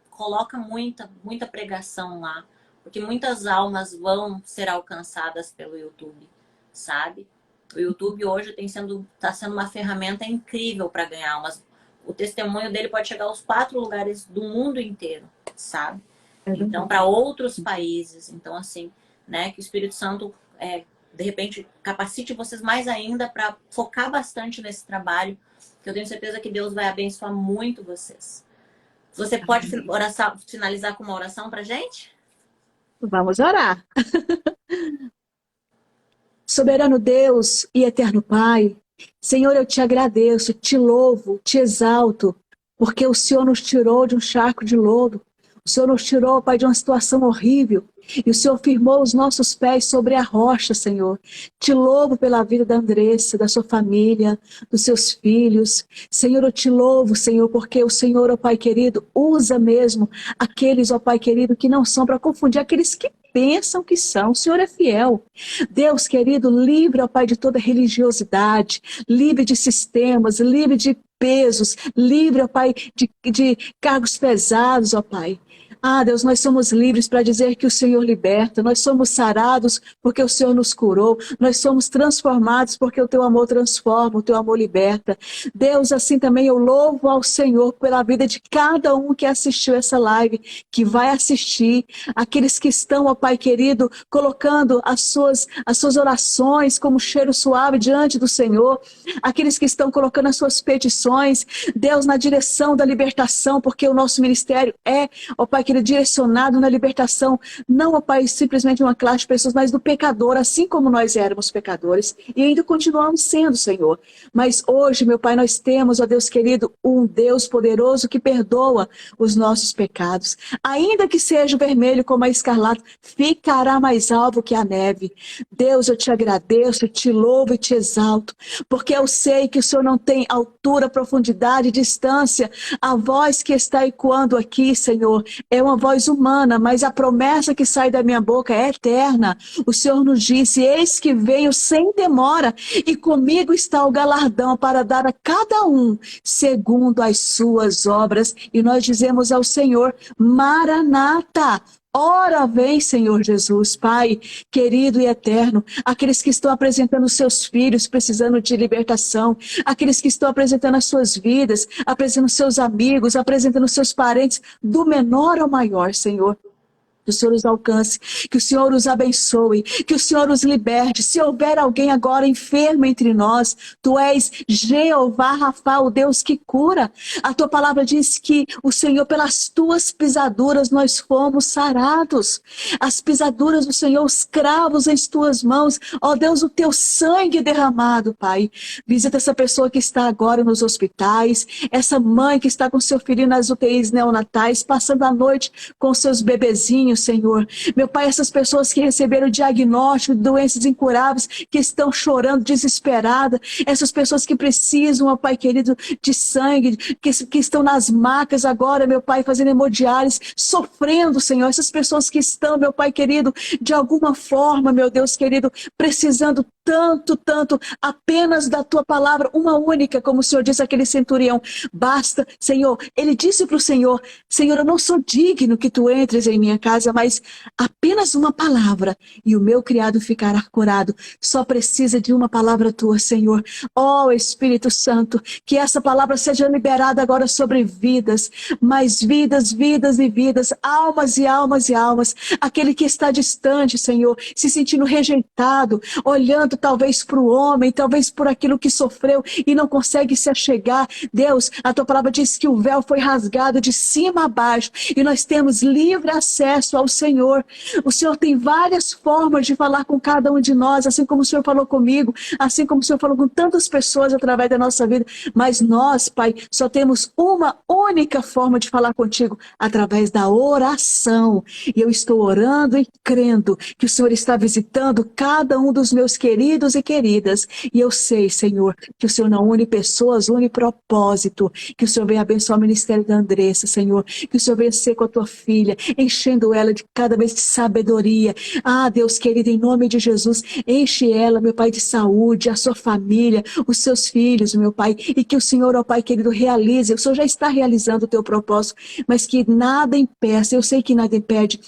coloca muita pregação lá, porque muitas almas vão ser alcançadas pelo YouTube, sabe? O YouTube hoje está sendo uma ferramenta incrível para ganhar almas. O testemunho dele pode chegar aos 4 lugares do mundo inteiro, sabe? Então, para outros países. Então, assim, né, que o Espírito Santo, de repente, capacite vocês mais ainda para focar bastante nesse trabalho, que eu tenho certeza que Deus vai abençoar muito vocês. Você pode finalizar com uma oração para gente? Vamos orar. Soberano Deus e eterno Pai, Senhor, eu te agradeço, te louvo, te exalto, porque o Senhor nos tirou de um charco de lodo. O Senhor nos tirou, Pai, de uma situação horrível. E o Senhor firmou os nossos pés sobre a rocha, Senhor. Te louvo pela vida da Andressa, da sua família, dos seus filhos. Senhor, eu te louvo, Senhor, porque o Senhor, ó Pai querido, usa mesmo aqueles, ó Pai querido, que não são, para confundir aqueles que pensam que são. O Senhor é fiel. Deus querido, livre, ó Pai, de toda religiosidade, livre de sistemas, livre de pesos, livre, ó Pai, de cargos pesados, ó Pai. Ah, Deus, nós somos livres para dizer que o Senhor liberta, nós somos sarados porque o Senhor nos curou, nós somos transformados porque o Teu amor transforma, o Teu amor liberta. Deus, assim também eu louvo ao Senhor pela vida de cada um que assistiu essa live, que vai assistir, aqueles que estão, ó Pai querido, colocando as suas orações como cheiro suave diante do Senhor, aqueles que estão colocando as suas petições, Deus, na direção da libertação, porque o nosso ministério é, ó Pai querido, direcionado na libertação, não, ó Pai, simplesmente de uma classe de pessoas, mas do pecador, assim como nós éramos pecadores, e ainda continuamos sendo, Senhor. Mas hoje, meu Pai, nós temos, ó Deus querido, um Deus poderoso que perdoa os nossos pecados. Ainda que seja vermelho como a escarlata, ficará mais alvo que a neve. Deus, eu te agradeço, eu te louvo e te exalto, porque eu sei que o Senhor não tem altura, profundidade, distância. A voz que está ecoando aqui, Senhor, é uma voz humana, mas a promessa que sai da minha boca é eterna. O Senhor nos disse: eis que venho sem demora, e comigo está o galardão para dar a cada um segundo as suas obras. E nós dizemos ao Senhor: Maranata! Ora vem, Senhor Jesus, Pai querido e eterno, aqueles que estão apresentando seus filhos precisando de libertação, aqueles que estão apresentando as suas vidas, apresentando seus amigos, apresentando seus parentes, do menor ao maior, Senhor. Que o Senhor os alcance, que o Senhor os abençoe, que o Senhor os liberte. Se houver alguém agora enfermo entre nós, Tu és Jeová Rafa, o Deus que cura. A Tua palavra diz que o Senhor, pelas Tuas pisaduras, nós fomos sarados. As pisaduras do Senhor, os cravos em Tuas mãos. Ó Deus, o Teu sangue derramado, Pai. Visita essa pessoa que está agora nos hospitais, essa mãe que está com seu filho nas UTIs neonatais, passando a noite com seus bebezinhos, Senhor. Meu Pai, essas pessoas que receberam o diagnóstico de doenças incuráveis, que estão chorando desesperada, essas pessoas que precisam, ó Pai querido, de sangue, que estão nas macas agora, meu Pai, fazendo hemodiálise, sofrendo, Senhor, essas pessoas que estão, meu Pai querido, de alguma forma, meu Deus querido, precisando tanto, apenas da Tua palavra, uma única, como o Senhor disse àquele centurião, basta, Senhor. Ele disse para o Senhor: Senhor, eu não sou digno que Tu entres em minha casa, mas apenas uma palavra e o meu criado ficará curado. Só precisa de uma palavra Tua, Senhor. Ó Espírito Santo, que essa palavra seja liberada agora sobre vidas, mais vidas e vidas, almas e almas e almas. Aquele que está distante, Senhor, se sentindo rejeitado, olhando talvez para o homem, talvez por aquilo que sofreu e não consegue se achegar. Deus, a Tua palavra diz que o véu foi rasgado de cima a baixo e nós temos livre acesso ao Senhor. O Senhor tem várias formas de falar com cada um de nós, assim como o Senhor falou comigo, assim como o Senhor falou com tantas pessoas através da nossa vida, mas nós, Pai, só temos uma única forma de falar contigo, através da oração. E eu estou orando e crendo que o Senhor está visitando cada um dos meus queridos e queridas, e eu sei, Senhor, que o Senhor não une pessoas, une propósito, que o Senhor venha abençoar o ministério da Andressa, Senhor, que o Senhor venha ser com a Tua filha, enchendo ela de cada vez de sabedoria. Ah, Deus querido, em nome de Jesus, enche ela, meu Pai, de saúde, a sua família, os seus filhos, meu Pai, e que o Senhor, ó Pai querido, realize. O Senhor já está realizando o Teu propósito, mas que nada impeça, eu sei que nada impede.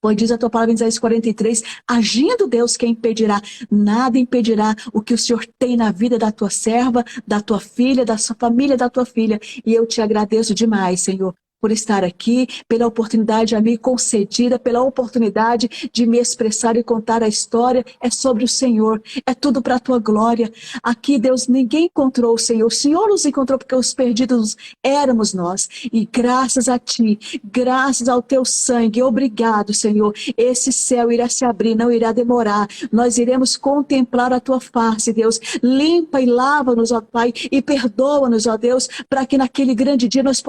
Pois diz a Tua palavra em Isaías 43, agindo Deus, quem impedirá? Nada impedirá o que o Senhor tem na vida da Tua serva, da Tua filha, da sua família, da Tua filha. E eu te agradeço demais, Senhor, por estar aqui, pela oportunidade a mim concedida, pela oportunidade de me expressar e contar a história. É sobre o Senhor, é tudo para a Tua glória. Aqui, Deus, ninguém encontrou o Senhor nos encontrou porque os perdidos éramos nós. E graças a Ti, graças ao Teu sangue, obrigado, Senhor. Esse céu irá se abrir, não irá demorar. Nós iremos contemplar a Tua face, Deus. Limpa e lava-nos, ó Pai, e perdoa-nos, ó Deus, para que naquele grande dia nós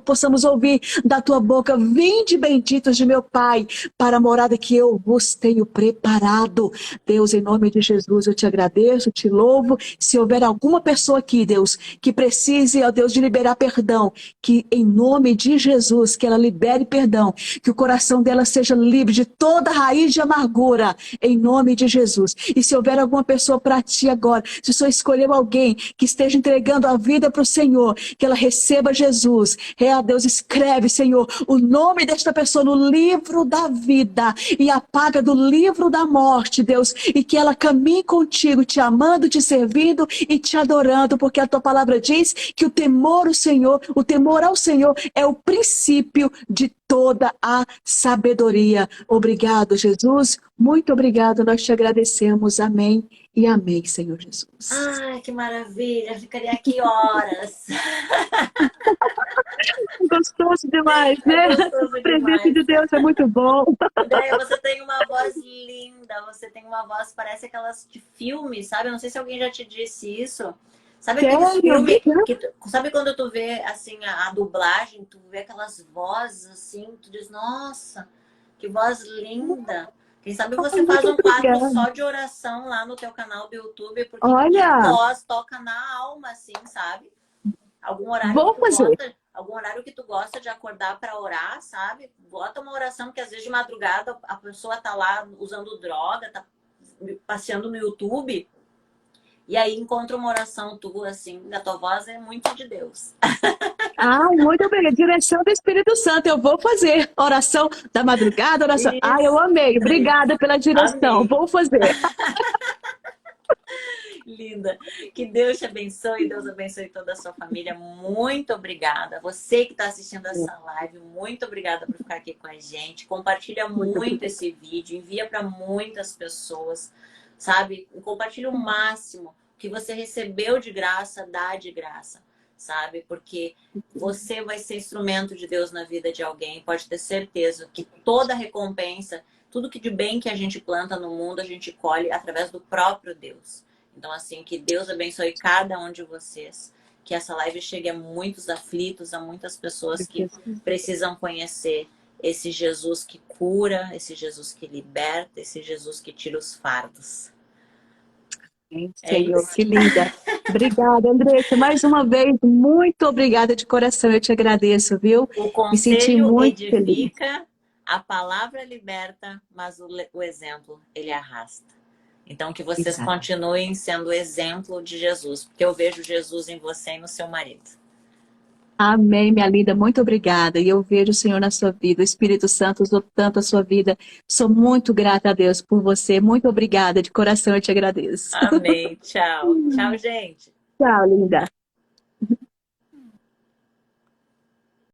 possamos ouvir da tua boca: vinde benditos de meu Pai, para a morada que eu vos tenho preparado. Deus, em nome de Jesus, eu te agradeço, te louvo. Se houver alguma pessoa aqui, Deus, que precise, ó Deus, de liberar perdão, que em nome de Jesus, que ela libere perdão, que o coração dela seja livre de toda raiz de amargura, em nome de Jesus. E se houver alguma pessoa para ti agora, se o Senhor escolheu alguém que esteja entregando a vida para o Senhor, que ela receba Jesus. Deus, escreve, Senhor, o nome desta pessoa no livro da vida e apaga do livro da morte, Deus, e que ela caminhe contigo, te amando, te servindo e te adorando, porque a tua palavra diz que o temor ao Senhor é o princípio de toda a sabedoria. Obrigado, Jesus. Muito obrigado. Nós te agradecemos. Amém e amém, Senhor Jesus. Ai, que maravilha. Ficaria aqui horas. Gostoso demais, né? É gostoso O presente demais. de Deus é muito bom. Andréia, você tem uma voz linda, você tem uma voz, parece aquelas de filme, sabe? Eu não sei se alguém já te disse isso. Sabe aqueles Sério? filmes que sabe quando tu vê assim a dublagem, tu vê aquelas vozes assim, tu diz, nossa, que voz linda. Quem sabe você faz um quadro só de oração lá no teu canal do YouTube, porque Olha, a voz toca na alma, assim, sabe? Algum horário vou que tu fazer. gosta, algum horário que tu gosta de acordar para orar, sabe? Bota uma oração que às vezes de madrugada a pessoa tá lá usando droga, tá passeando no YouTube, e aí encontra uma oração tua, assim, da tua voz é muito de Deus. Ah, muito obrigada. Direção do Espírito Santo. Eu vou fazer oração da madrugada, oração. Ah, eu amei. Obrigada pela direção. Amei. Vou fazer. Linda. Que Deus te abençoe, Deus abençoe toda a sua família. Muito obrigada. Você que está assistindo essa live, muito obrigada por ficar aqui com a gente. Compartilha muito esse vídeo, envia para muitas pessoas, sabe? Compartilha o máximo que você recebeu de graça, dá de graça, sabe? Porque você vai ser instrumento de Deus na vida de alguém. Pode ter certeza que toda recompensa, tudo que de bem que a gente planta no mundo, a gente colhe através do próprio Deus. Então, assim, que Deus abençoe cada um de vocês. Que essa live chegue a muitos aflitos, a muitas pessoas que precisam conhecer esse Jesus que cura, esse Jesus que liberta, esse Jesus que tira os fardos. Senhor, que linda. Obrigada, Andressa. Mais uma vez, muito obrigada de coração. Eu te agradeço, viu? O Me senti conselho muito feliz. edifica, a palavra liberta, mas o exemplo, ele arrasta. Então, que vocês continuem sendo exemplo de Jesus, porque eu vejo Jesus em você e no seu marido. Amém, minha linda. Muito obrigada. E eu vejo o Senhor na sua vida. O Espírito Santo usou tanto a sua vida. Sou muito grata a Deus por você. Muito obrigada. De coração eu te agradeço. Amém. Tchau. Tchau, gente. Tchau, linda.